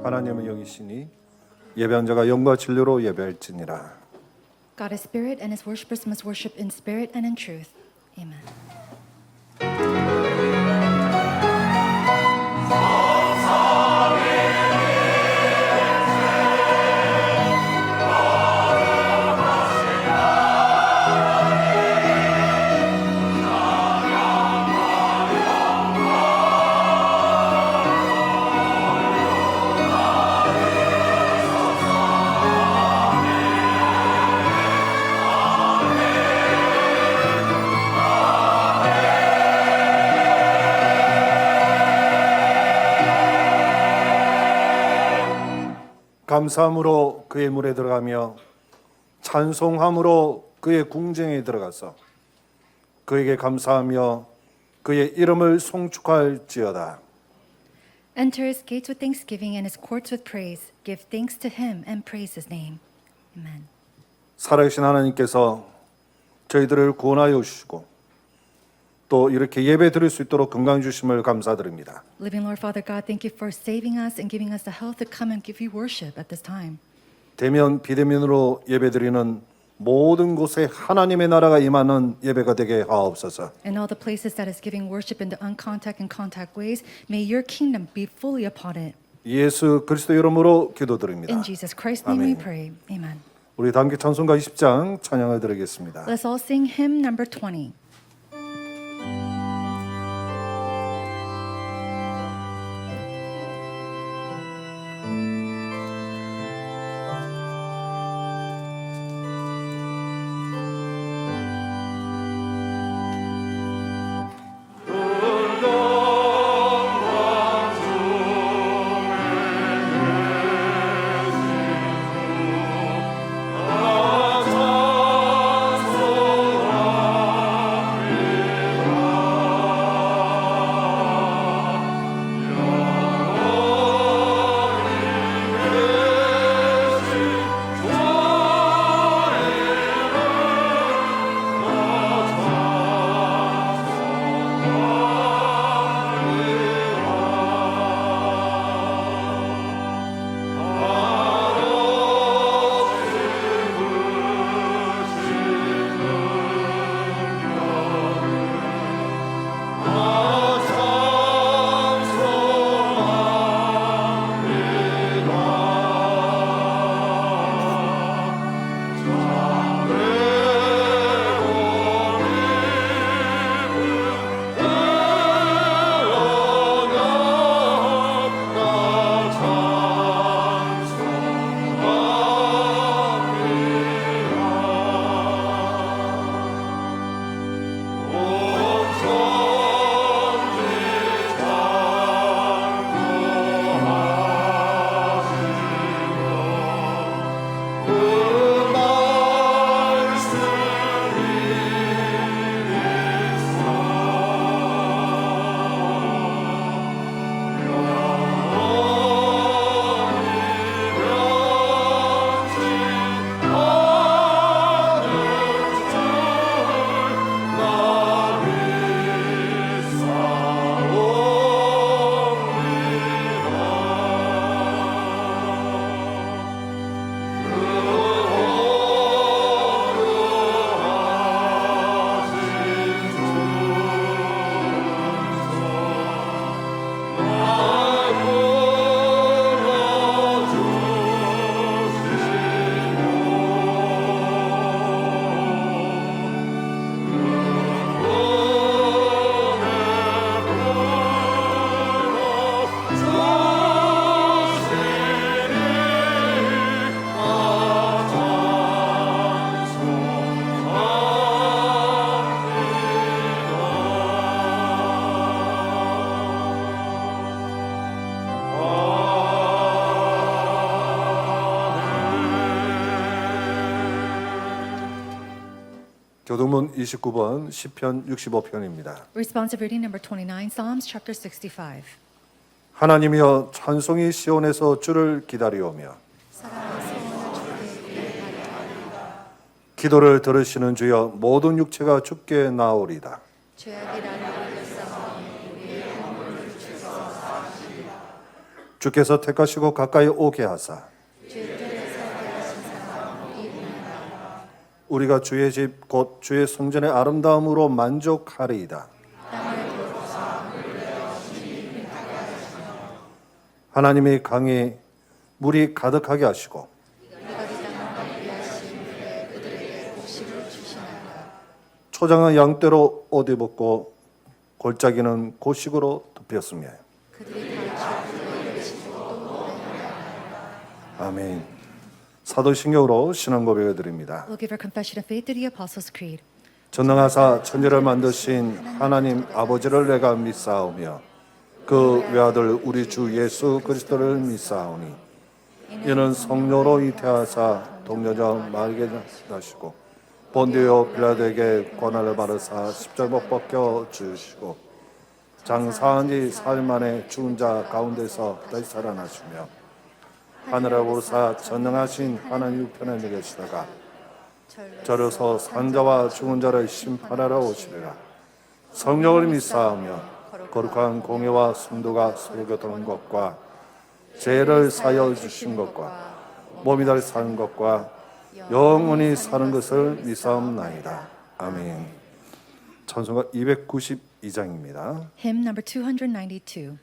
하나님은 영이시니 예배한 자가 영과 진리로 예배할지니라. God is spirit, and his worshippers must worship in spirit and in truth. Amen. 감사함으로 그의 물에 들어가며 찬송함으로 그의 궁정에 들어가서 그에게 감사하며 그의 이름을 송축할지어다. Enter his gates with thanksgiving and his courts with praise. Give thanks to him and praise his name. Amen. 살아계신 하나님께서 저희들을 구원하여 주시고 또 이렇게 예배 드릴 수 있도록 건강 주심을 감사드립니다. Living Lord Father God, thank you for saving us and giving us the health to come and give you worship at this time. 대면 비대면으로 예배 드리는 모든 곳에 하나님의 나라가 임하는 예배가 되게 하옵소서. In all the places that is giving worship in the uncontact and contact ways, may your kingdom be fully upon it. 예수 그리스도 이름으로 기도드립니다. In Jesus Christ's name we 아멘. pray. Amen. 우리 다 함께 찬송가 20장 찬양을 드리겠습니다. Let's all sing hymn number 20. 교동문 29번 시편 65편입니다. Responsive reading number 29, Psalms chapter 65. 하나님이여 찬송이 시온에서 주를 기다리오며 기도를 들으시는 주여 모든 육체가 주께 나오리다. 주께서 택하시고 가까이 오게 하사 우리가 주의 집 곧 주의 성전의 아름다움으로 만족하리이다. 하나님의 강에 물이 가득하게 하시고 초장은 양떼로 옷 입었고 골짜기는 고식으로 덮였으며 아멘. 사도신경으로 신앙 고백을 드립니다. We'll give our confession of faith to the Apostles' Creed. 전능하사 천지를 만드신 하나님 아버지를 내가 믿사오며 그 외아들 우리 주 예수 그리스도를 믿사오니 이는 성령으로 잉태하사 동녀자 마리아에게 나시고 본디오 빌라도에게 고난을 받으사 십자가 못 벗겨 주시고 장사한 지 사흘 만에 죽은 자 가운데서 다시 살아나시며 하늘에 오르사 전능하신 하나님 우편에 계시다가 저려서 산자와 죽은 자를 심판하러 오시리라. 성령을 믿사오며 거룩한 공예와 순도가 서로 교통하는 것과 죄를 사여 주신 것과 몸이 다시 사는 것과 영원히 사는 것을 믿사옵나이다. 아멘. 찬송가 292장입니다. Hymn number 292.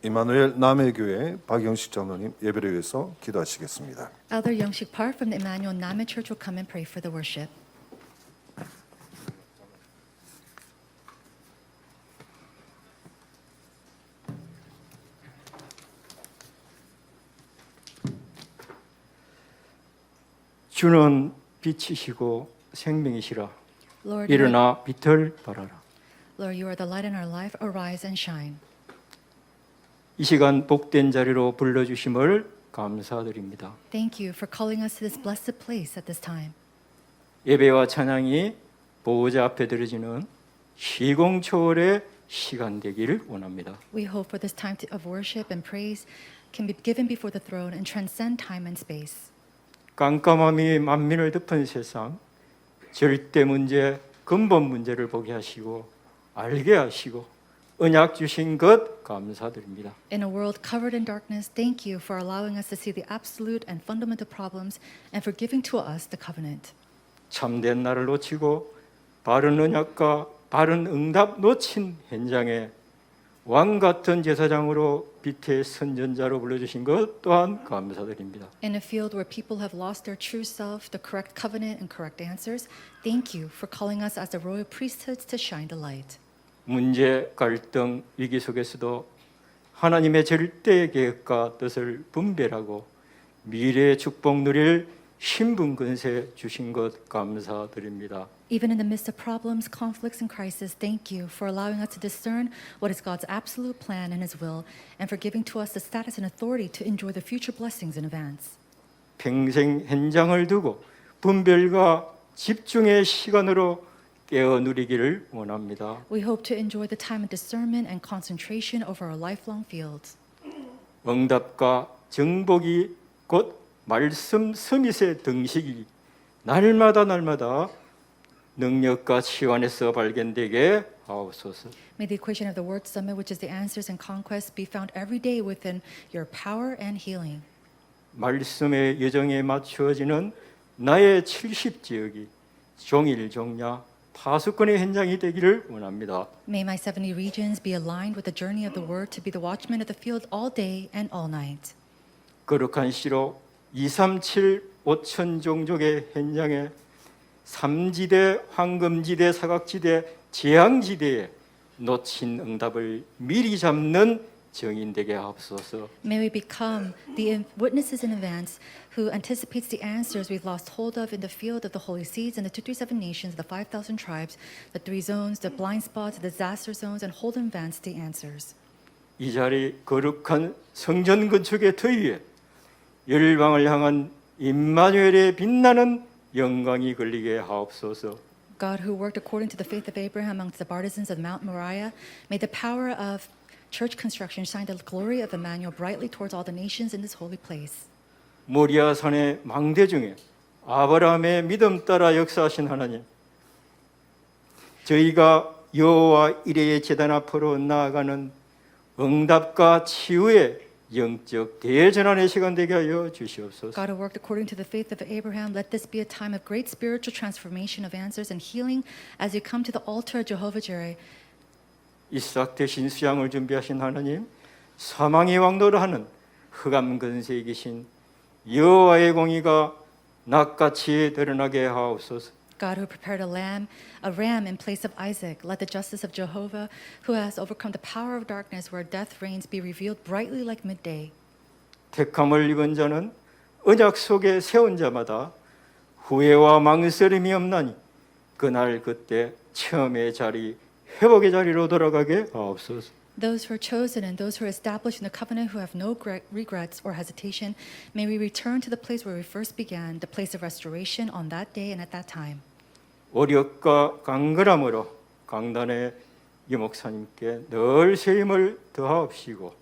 임마누엘 남해교회 박영식 장로님 예배를 위해서 기도하시겠습니다. Elder Youngshik Park from the Emmanuel Nameh Church will come and pray for the worship. 주는 빛이시고 생명이시라. Lord, 일어나 빛을 발하라. Lord, you are the light in our life. Arise and shine. 이 시간 복된 자리로 불러주심을 감사드립니다. Thank you for calling us to this blessed place at this time. 예배와 찬양이 보호자 앞에 드려지는 시공초월의 시간 되기를 원합니다. We hope for this time of worship and praise can be given before the throne and transcend time and space. 깜깜함이 만민을 덮은 세상, 절대 문제, 근본 문제를 보게 하시고 알게 하시고 언약 주신 것 감사드립니다. In a world covered in darkness, thank you for allowing us to see the absolute and fundamental problems and for giving to us the covenant. 참된 나를 놓치고 바른 언약과 바른 응답 놓친 현장에 왕 같은 제사장으로 빛의 선전자로 불러주신 것 또한 감사드립니다. In a field where people have lost their true self, the correct covenant and correct answers, thank you for calling us as the royal priesthoods to shine the light. 문제, 갈등, 위기 속에서도 하나님의 절대 계획과 뜻을 분별하고 미래의 축복 누릴 신분 근세 주신 것 감사드립니다. Even in the midst of problems, conflicts, and crises, thank you for allowing us to discern what is God's absolute plan and His will, and for giving to us the status and authority to enjoy the future blessings in advance. 평생 현장을 두고 분별과 집중의 시간으로 깨어 누리기를 원합니다. We hope to enjoy the time of discernment and concentration over our lifelong fields. 응답과 정복이 곧 말씀 서밋의 등식이 날마다 능력과 치환에서 발견되게 하옵소서. May the equation of the word summit, which is the answers and conquests, be found every day within your power and healing. 말씀의 여정에 맞추어지는 나의 70지역이 종일 종야 파수꾼의 현장이 되기를 원합니다. May my 70 regions be aligned with the journey of the word to be the watchmen of the field all day and all night. 거룩한 시로 237 5천 종족의 현장에 삼지대, 황금지대, 사각지대, 재앙지대에 놓친 응답을 미리 잡는 정인 되게 하옵소서. May we become the witnesses in advance who anticipates the answers we've lost hold of in the field of the holy seeds and the 237 nations, the 5,000 tribes, the 3 zones, the blind spots, the disaster zones, and hold in advance the answers. 이 자리 거룩한 성전 건축의 터위에 열방을 향한 임마누엘의 빛나는 영광이 걸리게 하옵소서. God, who worked according to the faith of Abraham amongst the partisans of Mount Moriah, may the power of church construction shine the glory of Emmanuel brightly towards all the nations in this holy place. 모리아 산의 망대 중에 아브라함의 믿음 따라 역사하신 하나님, 저희가 여호와 이레의 제단 앞으로 나아가는 응답과 치유의 영적 대전환의 시간 되게 하여 주시옵소서. God, who worked according to the faith of Abraham, let this be a time of great spiritual transformation of answers and healing as you come to the altar of Jehovah Jireh. 이삭 대신 수양을 준비하신 하나님, 사망의 왕노를 하는 흑암 근세에 계신 여호와의 공의가 낫같이 드러나게 하옵소서. God, who prepared a ram in place of Isaac, let the justice of Jehovah, who has overcome the power of darkness where death reigns, be revealed brightly like midday. 택함을 입은 자는 언약 속에 세운 자마다 후회와 망설임이 없나니 그날 그때 처음의 자리, 회복의 자리로 돌아가게 하옵소서. Those who are chosen and those who are established in the covenant who have no regrets or hesitation, may we return to the place where we first began, the place of restoration on that day and at that time. 오력과 강건함으로 강단의 유목사님께 늘 세임을 더하옵시고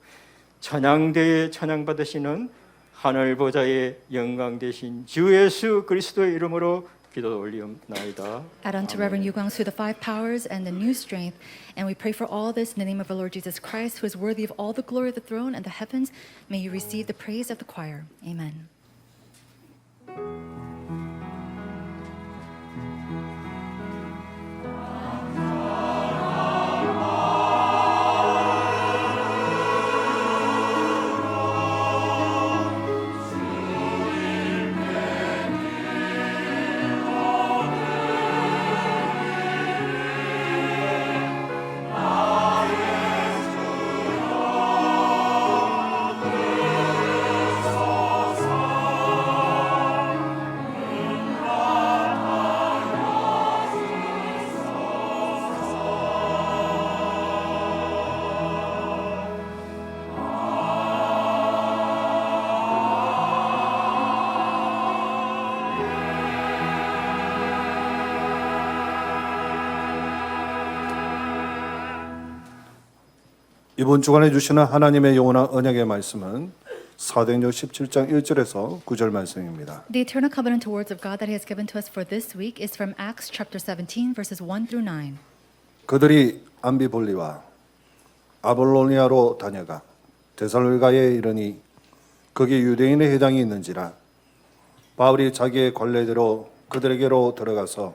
찬양대에 찬양받으시는 하늘 보좌의 영광 되신 주 예수 그리스도의 이름으로 기도 올리옵나이다. Add unto Reverend Yu Guangsu the 5 powers and the new strength, and we pray for all this in the name of our Lord Jesus Christ, who is worthy of all the glory of the throne and the heavens. May you receive the praise of the choir. Amen. 이번 주간에 주시는 하나님의 영원한 언약의 말씀은 사도행전 17장 1절에서 9절 말씀입니다. The eternal covenant words of God that He has given to us for this week is from Acts chapter 17, verses 1 through 9. 그들이 암비볼리와 아볼로니아로 다녀가 데살로니가에 이르니 거기 유대인의 회당이 있는지라 바울이 자기의 관례대로 그들에게로 들어가서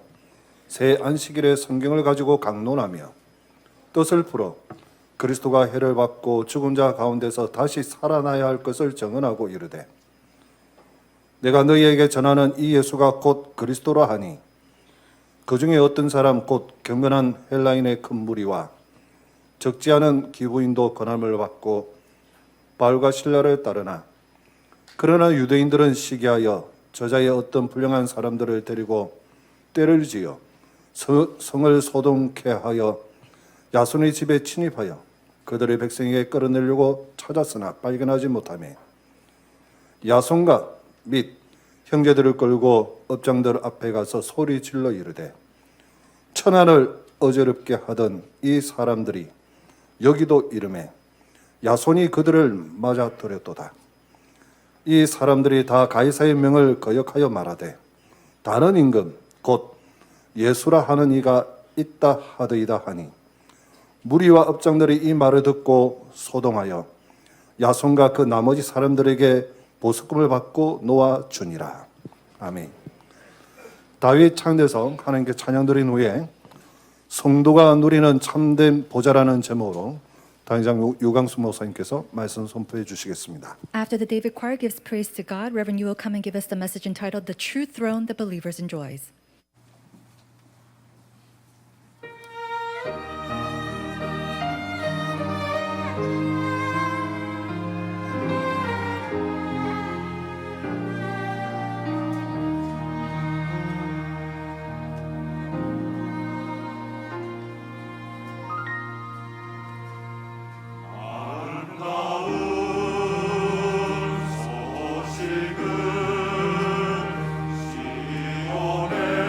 새 안식일에 성경을 가지고 강론하며 뜻을 풀어 그리스도가 해를 받고 죽은 자 가운데서 다시 살아나야 할 것을 정언하고 이르되 내가 너희에게 전하는 이 예수가 곧 그리스도라 하니 그 중에 어떤 사람 곧 경건한 헬라인의 큰 무리와 적지 않은 기부인도 권함을 받고 바울과 실라를 따르나 그러나 유대인들은 시기하여 저자의 어떤 불량한 사람들을 데리고 때를 지어 성을 소동케 하여 야손의 집에 침입하여 그들의 백성에게 끌어내려고 찾았으나 발견하지 못하며 야손과 및 형제들을 끌고 업장들 앞에 가서 소리 질러 이르되 천하를 어지럽게 하던 이 사람들이 여기도 이름에 야손이 그들을 맞아들였도다. 이 사람들이 다 가이사의 명을 거역하여 말하되 다른 임금 곧 예수라 하는 이가 있다 하더이다 하니 무리와 업장들이 이 말을 듣고 소동하여 야손과 그 나머지 사람들에게 보석금을 받고 놓아 주니라. 아멘. 다윗 창대성 하나님께 찬양 드린 후에 성도가 누리는 참된 보좌라는 제목으로 단장 유광수 목사님께서 말씀 선포해 주시겠습니다. After the David choir gives praise to God, Reverend Yu will come and give us the message entitled The True Throne That Believers Enjoys. 소식은 시온에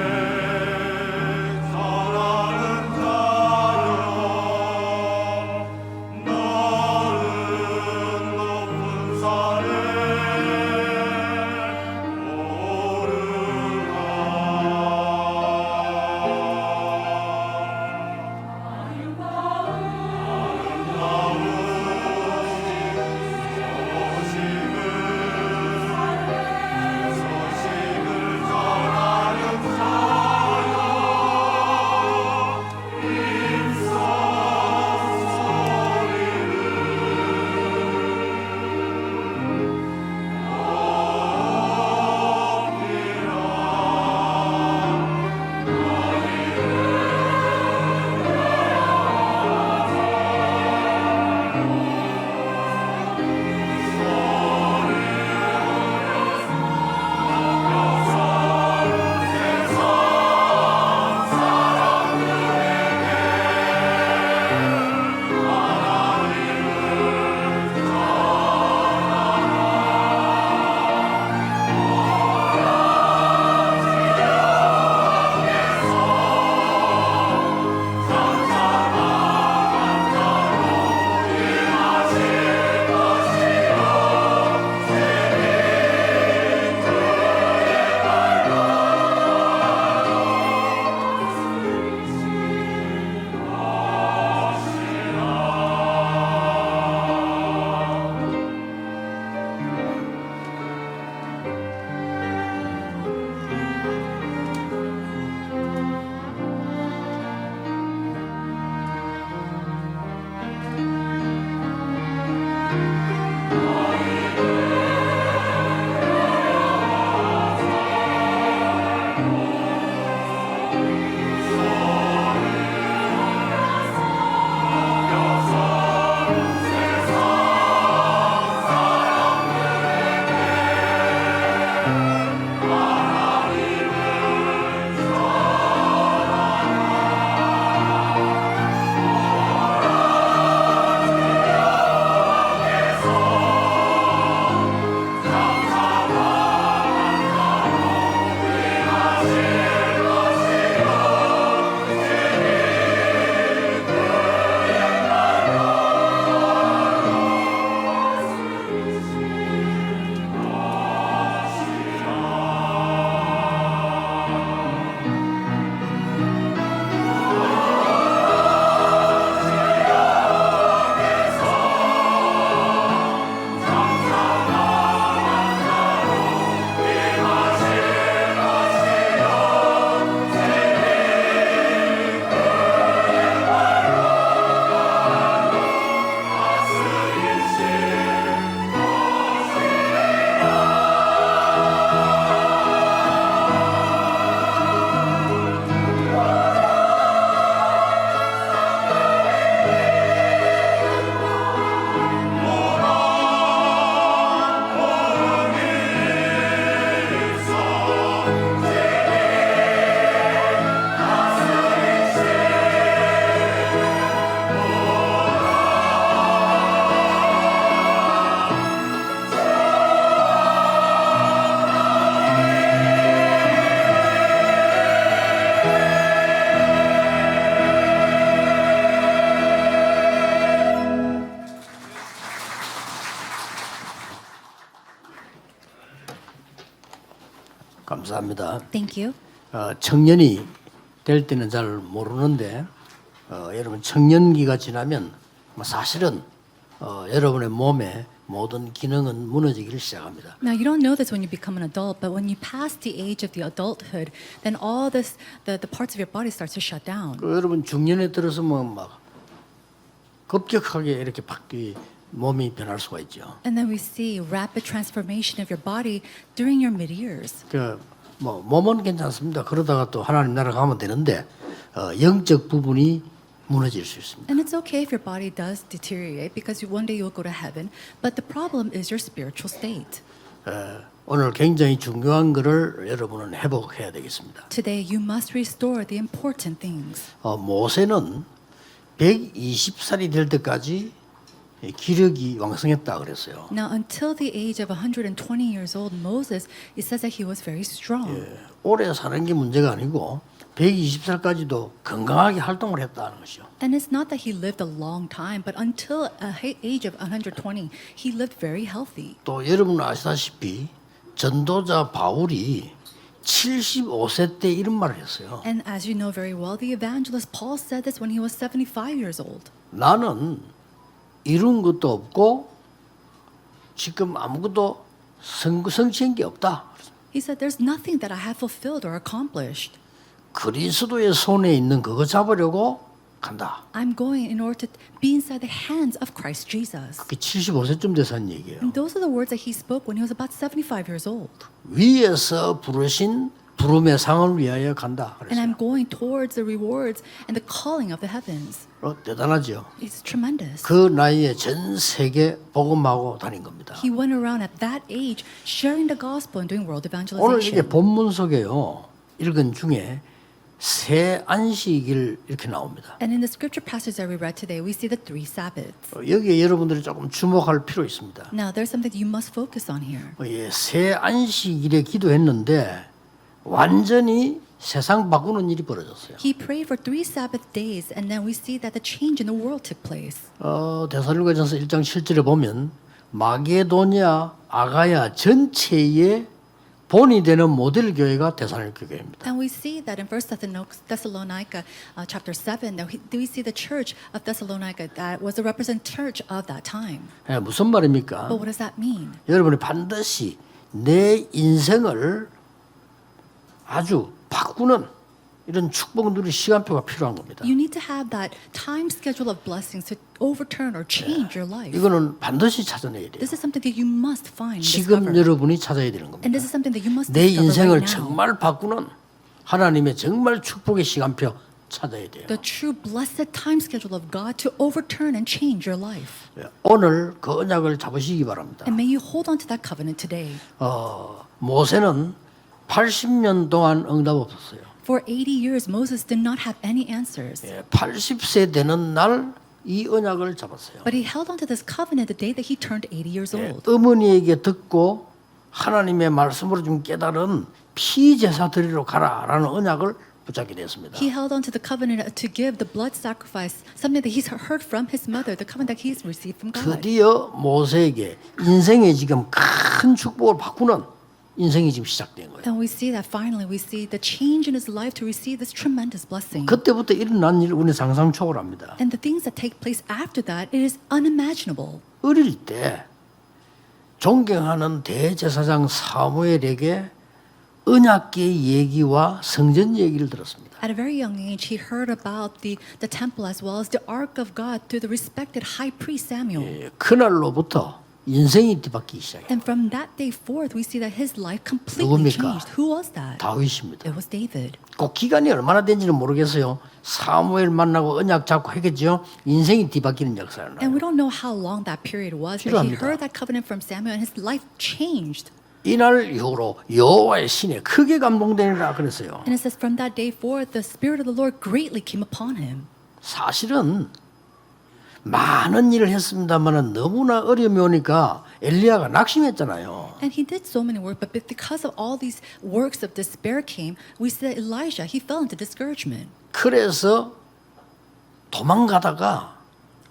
감사합니다. Thank you. 청년이 될 때는 잘 모르는데 여러분 청년기가 지나면 사실은 여러분의 몸의 모든 기능은 무너지기를 시작합니다. Now you don't know this when you become an adult, but when you pass the age of the adulthood, then all this, the parts of your body starts to shut down. 여러분 중년에 들어서면 막 급격하게 이렇게 몸이 변할 수가 있죠. And then we see rapid transformation of your body during your mid years. 뭐 몸은 괜찮습니다. 그러다가 또 하나님 나라 가면 되는데 영적 부분이 무너질 수 있습니다. And it's okay if your body does deteriorate because one day you'll go to heaven, but the problem is your spiritual state. 오늘 굉장히 중요한 것을 여러분은 회복해야 되겠습니다. Today you must restore the important things. 모세는 120살이 될 때까지 기력이 왕성했다 그랬어요. Now until the age of 120 years old, Moses, it says that he was very strong. 오래 사는 게 문제가 아니고 120살까지도 건강하게 활동을 했다는 것이죠. And it's not that he lived a long time, but until age of 120, he lived very healthy. 또 여러분 아시다시피 전도자 바울이 75세 때 이런 말을 했어요. And as you know very well, the evangelist Paul said this when he was 75 years old. 나는 이룬 것도 없고 지금 아무것도 성취한 게 없다. He said, there's nothing that I have fulfilled or accomplished. 그리스도의 손에 있는 그거 잡으려고 간다. I'm going in order to be inside the hands of Christ Jesus. 그게 75세쯤 돼서 한 얘기예요. And those are the words that he spoke when he was about 75 years old. 위에서 부르신 부름의 상을 위하여 간다. And I'm 그랬어요. going towards the rewards and the calling of the heavens. 대단하죠. It's tremendous. 그 나이에 전 세계 복음하고 다닌 겁니다. He went around at that age sharing the gospel and doing world 오늘 이게 evangelization. 본문 속에요. 읽은 중에 새 안식일 이렇게 나옵니다. And in the scripture passage that we read today, we see the 3 Sabbaths. 여기에 여러분들이 조금 주목할 필요 있습니다. Now, there's something you must focus on here. 새 안식일에 기도했는데 완전히 세상 바꾸는 일이 벌어졌어요. He prayed for 3 Sabbath days, and then we see that the change in the world took place. 데살로니가전서 1장 7절에 보면 마게도냐 아가야 전체의 본이 되는 모델 교회가 데살로니가 교회입니다. And we see that in 1 Thessalonica chapter 7, that we see the church of Thessalonica that was the representative church of that time. 무슨 말입니까? But what does that mean? 여러분이 반드시 내 인생을 아주 바꾸는 이런 축복 누릴 시간표가 필요한 겁니다. You need to have that time schedule of blessings to overturn or change your life. 이거는 반드시 찾아내야 돼요. This is something that you must find and 지금 discover. 여러분이 찾아야 되는 And 겁니다. this is something that you must 내 discover 인생을 right now. 정말 바꾸는 하나님의 정말 축복의 시간표 찾아야 돼요. The true blessed time schedule of God to overturn and change your life. 오늘 그 언약을 잡으시기 바랍니다. And may you hold on to that covenant today. 모세는 80년 동안 응답 없었어요. For 80 years, Moses did not have any answers. 80세 되는 날 이 언약을 잡았어요. But he held on to this covenant the day that he turned 80 years old. 어머니에게 듣고 하나님의 말씀으로 좀 깨달은 피제사 드리러 가라라는 언약을 붙잡게 됐습니다. He held on to the covenant to give the blood sacrifice, something that he's heard from his mother, the covenant that he's received from God. 드디어 모세에게 인생의 지금 큰 축복을 바꾸는 인생이 지금 시작된 거예요. And we see that finally we see the change in his life to receive this tremendous blessing. 그때부터 일어난 일 우리는 상상 초월합니다. And the things that take place after that, it is unimaginable. 어릴 때 존경하는 대제사장 사무엘에게 언약궤 얘기와 성전 얘기를 들었습니다. At a very young age, he heard about the temple as well as the ark of God through the respected high priest Samuel. 그날로부터 인생이 뒤바뀌기 시작해요. And from that day forth, we see that his life completely 누굽니까? changed. Who was that? 다윗입니다. It was David. 꼭 기간이 얼마나 된지는 모르겠어요. 사무엘 만나고 언약 잡고 했겠죠. 인생이 뒤바뀌는 역사를 And we 나요. don't know how long that period was, but he 필요합니다. heard that covenant from Samuel and his life changed. 이날 이후로 여호와의 신에 크게 감동되리라 그랬어요. And it says from that day forth, the Spirit of the Lord greatly came upon him. 사실은 많은 일을 했습니다만 너무나 어려움이 오니까 엘리야가 낙심했잖아요. And he did so many work, but because of all these works of despair came, we see that Elijah, he fell into discouragement. 그래서 도망가다가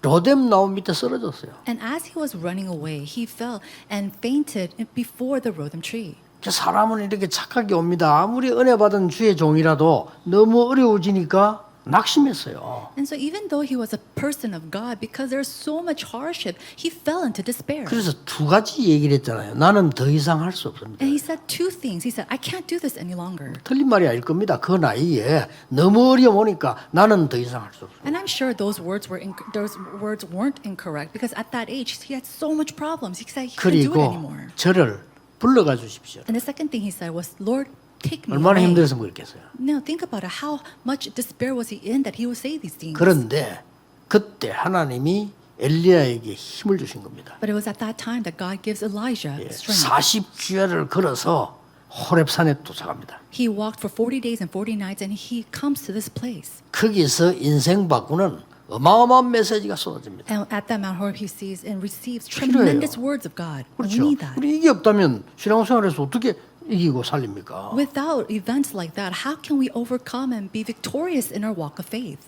로뎀 나무 밑에 쓰러졌어요. And as he was running away, he fell and fainted before the Rotham tree. 사람은 이렇게 착하게 옵니다. 아무리 은혜 받은 주의 종이라도 너무 어려워지니까 낙심했어요. And so even though he was a person of God, because there's so much hardship, he fell into despair. 그래서 두 가지 얘기를 했잖아요. 나는 더 이상 할 수 없습니다. And he said two things. He said, I can't do this any longer. 틀린 말이 아닐 겁니다. 그 나이에 너무 어려우니까 나는 더 이상 할 수 없습니다. And I'm sure those words weren't incorrect because at that age he had so much problems. He said he couldn't do it 그리고 anymore. 저를 불러가 주십시오. And the second thing he said was, Lord, take me 얼마나 away. 힘들어서 그랬겠어요. Now think about it. How much despair was he in that he would say these things? 그런데 그때 하나님이 엘리야에게 힘을 주신 겁니다. But it was at that time that God gives Elijah strength. 40주야를 걸어서 호렙산에 도착합니다. He walked for 40 days and 40 nights and he comes to this place. 거기서 인생 바꾸는 어마어마한 메시지가 쏟아집니다. And at that Mount Horeb he sees and receives 필요해요. tremendous words of God. And we 그렇죠. need that. 우리 이게 없다면 신앙생활에서 어떻게 이기고 살립니까? Without events like that, how can we overcome and be victorious in our walk of faith?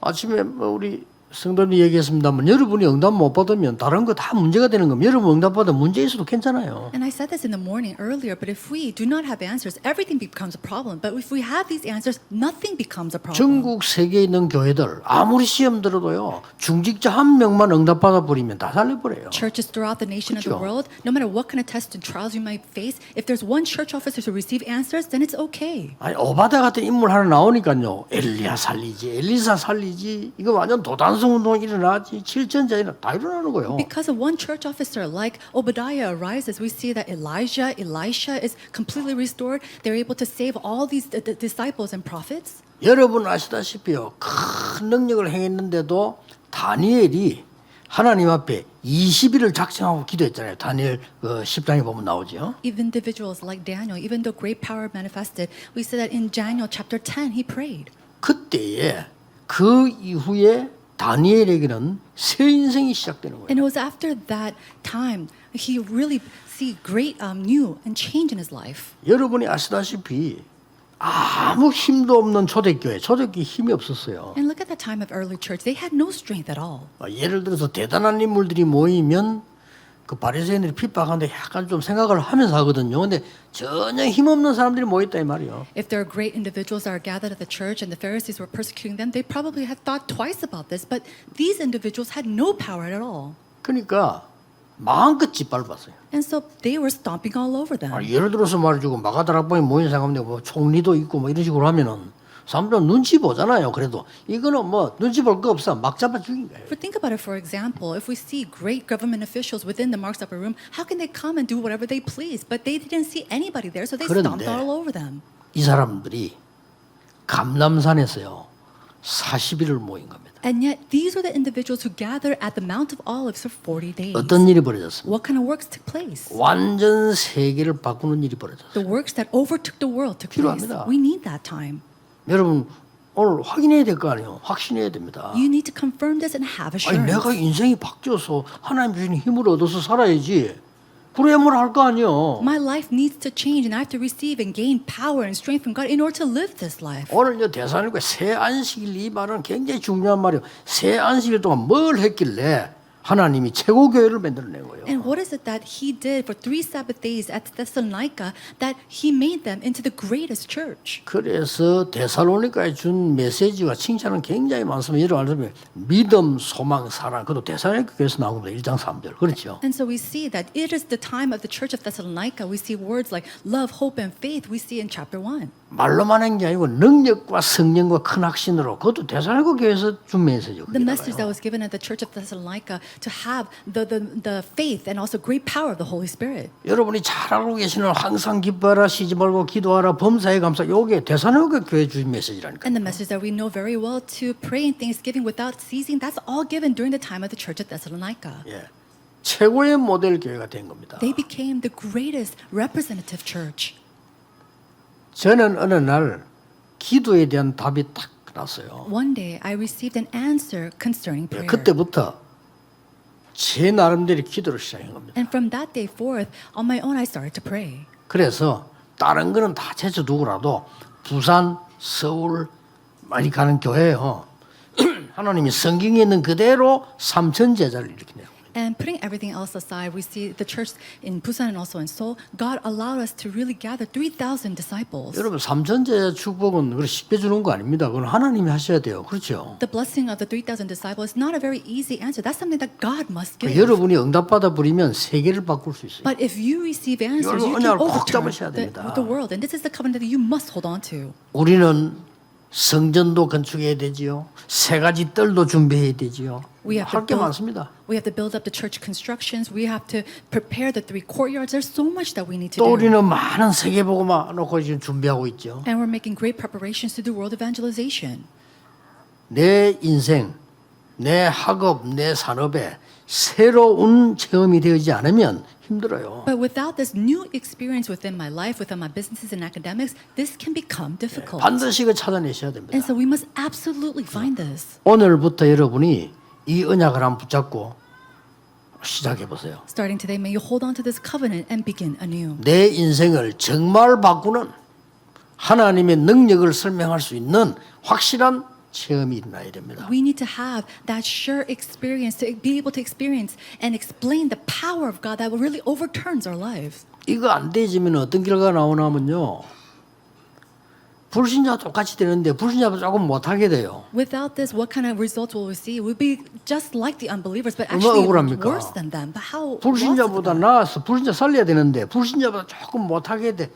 아침에 우리 성도님 얘기했습니다만 여러분이 응답 못 받으면 다른 거 다 문제가 되는 겁니다. 여러분 응답 받으면 문제 있어도 괜찮아요. And I said this in the morning earlier, but if we do not have answers, everything becomes a problem. But if we have these answers, nothing becomes a problem. 전국 세계에 있는 교회들 아무리 시험 들어도요 중직자 한 명만 응답 받아 버리면 다 살려버려요. Churches throughout the nation of the 그렇죠. world, no matter what kind of tests and trials you might face, if there's one church officer who receive answers, then it's okay. 아니 오바다 같은 인물 하나 나오니까요 엘리야 살리지 엘리사 살리지 이거 완전 도단성 운동 일어나지 칠천자 다 일어나는 거예요. Because of one church officer like Obadiah arises, we see that Elijah, Elisha is completely restored. They're able to save all these disciples and prophets. 여러분 아시다시피요 큰 능력을 행했는데도 다니엘이 하나님 앞에 20일을 작정하고 기도했잖아요. 다니엘 10장에 보면 나오죠. Even individuals like Daniel, even though great power manifested, we see that in Daniel chapter 10, he prayed. 그때에 그 이후에 다니엘에게는 새 인생이 시작되는 거예요. And it was after that time he really see great new and change in his life. 여러분이 아시다시피 아무 힘도 없는 초대교회 힘이 없었어요. And look at the time of early church. They had no strength at all. 예를 들어서 대단한 인물들이 모이면 그 바리새인들이 핍박하는데 약간 좀 생각을 하면서 하거든요. 근데 전혀 힘없는 사람들이 모였다 이 말이에요. If there are great individuals that are gathered at the church and the Pharisees were persecuting them, they probably had thought twice about this. But these individuals had no power at all. 그러니까 마음껏 짓밟았어요. And so they were stomping all over them. 예를 들어서 말이죠. 마가다락방에 모인 사람들 뭐 총리도 있고 뭐 이런 식으로 하면은 사람들은 눈치 보잖아요. 그래도 이거는 뭐 눈치 볼 거 없어. 막 잡아 죽인 거예요. But think about it, for example, if we see great government officials within the Mark's upper room, how can they come and do whatever they please? But they didn't see anybody there, so they stomped 그런데 all over them. 이 사람들이 감람산에서요 40일을 모인 겁니다. And yet, these are the individuals who gathered at the Mount of Olives for 40 days. 어떤 일이 벌어졌습니까? What kind of works took place? 완전 세계를 바꾸는 일이 벌어졌어요. The works that overtook the world took place. 필요합니다. We need that time. 여러분 오늘 확인해야 될 거 아니에요. 확신해야 됩니다. You need to confirm this and have 아니 assurance. 내가 인생이 바뀌어서 하나님 주신 힘을 얻어서 살아야지. 그래야만 할 거 아니에요. My life needs to change and I have to receive and gain power and strength from God in order to live this life. 오늘 이 대사님과 새 안식일 이 말은 굉장히 중요한 말이에요. 새 안식일 동안 뭘 했길래 하나님이 최고 교회를 만들어낸 거예요. And what is it that he did for 3 Sabbath days at Thessalonica that he made them into the greatest church? 그래서 데살로니가에 준 메시지와 칭찬은 굉장히 많습니다. 여러분 알다시피 믿음, 소망, 사랑. 그것도 데살로니가 교회에서 나온 겁니다. 1장 3절. 그렇죠? And so we see that it is the time of the church of Thessalonica. We see words like love, hope, and faith. We see in chapter 1. 말로만 한 게 아니고 능력과 성령과 큰 확신으로 그것도 데살로니가 교회에서 준 메시지예요. The message that was given at the church of Thessalonica to have the faith and also great power of the Holy Spirit. 여러분이 잘 알고 계시는 항상 기뻐하라, 쉬지 말고 기도하라, 범사에 감사. 요게 데살로니가 교회 준 메시지라니까. And the message that we know very well to pray in thanksgiving without ceasing, that's all given during the time of the church of Thessalonica. 예. 최고의 모델 교회가 된 겁니다. They became the greatest representative church. 저는 어느 날 기도에 대한 답이 딱 났어요. One day I received an answer concerning 예, prayer. 그때부터 제 나름대로 기도를 시작한 겁니다. And from that day forth, on my own I started to pray. 그래서 다른 거는 다 제쳐두고라도 부산, 서울 많이 가는 교회예요. 하나님이 성경에 있는 그대로 3천 제자를 일으키네요. And putting everything else aside, we see the church in Busan and also in Seoul, God allowed us to really gather 3,000 disciples. 여러분 삼천제 축복은 그렇게 쉽게 주는 거 아닙니다. 그건 하나님이 하셔야 돼요. 그렇죠? The blessing of the 3,000 disciples is not a very easy answer. That's something that God must give. 여러분이 응답받아 버리면 세계를 바꿀 수 있어요. But if you receive answers, you 여러분 can 언약을 꼭 overturn 잡으셔야 됩니다. the world. And this is the covenant that you must hold on to. 우리는 성전도 건축해야 되지요. 세 가지 뜰도 준비해야 되지요. 할 게 많습니다. We have to build up the church constructions. We have to prepare the 3 courtyards. There's so much that we need to 또 do. 우리는 많은 세계복음화 놓고 지금 준비하고 있죠. And we're making great preparations to do world evangelization. 내 인생, 내 학업, 내 산업에 새로운 체험이 되지 않으면 힘들어요. But without this new experience within my life, within my businesses and academics, this can become difficult. 반드시 이거 찾아내셔야 됩니다. And so we must absolutely find this. 오늘부터 여러분이 이 언약을 한번 붙잡고 시작해 보세요. Starting today, may you hold on to this covenant and begin anew. 내 인생을 정말 바꾸는 하나님의 능력을 설명할 수 있는 확실한 체험이 일어나야 됩니다. We need to have that sure experience to be able to experience and explain the power of God that really overturns our lives. 이거 안 되지면 어떤 결과가 나오냐면요. 불신자와 똑같이 되는데 불신자보다 조금 못하게 돼요. Without this, what kind of results will we see? We'll be just like the unbelievers, but actually 억울합니까? worse than them. But how? 불신자보다 나아서 불신자 살려야 되는데 불신자보다 조금 못하게 돼.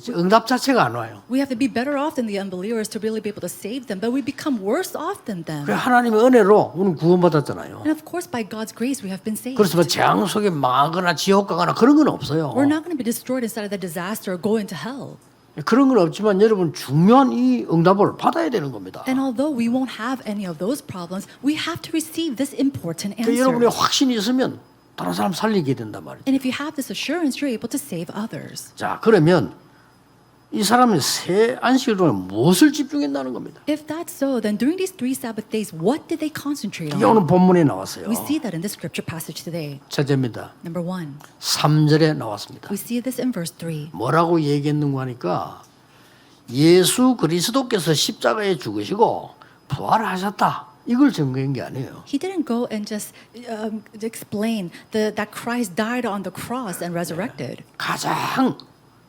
응답 자체가 안 와요. We have to be better off than the unbelievers to really be able to save them, but we become worse off than them. 그래 하나님의 은혜로 우리는 구원받았잖아요. And of course, by God's grace, we have been saved. 그래서 뭐 재앙 속에 망하거나 지옥 가거나 그런 건 없어요. We're not going to be destroyed inside of the disaster or go into hell. 그런 건 없지만 여러분 중요한 이 응답을 받아야 되는 겁니다. And although we won't have any of those problems, we have to receive this important 그러니까 여러분의 answer. 확신이 있으면 다른 사람 살리게 된단 말이죠. And if you have this assurance, you're able to save others. 자 그러면 이 사람은 새 안식일 동안 무엇을 집중했다는 겁니다. If that's so, then during these 3 Sabbath days, what did they concentrate 이게 on? 오늘 본문에 나왔어요. We see that in the scripture passage today. 첫째입니다. Number 1, 3절에 나왔습니다. we see this in verse 3. 뭐라고 얘기했는가 하니까 예수 그리스도께서 십자가에 죽으시고 부활하셨다. 이걸 증거한 게 아니에요. He didn't go and just explain that Christ died on the cross and resurrected. 가장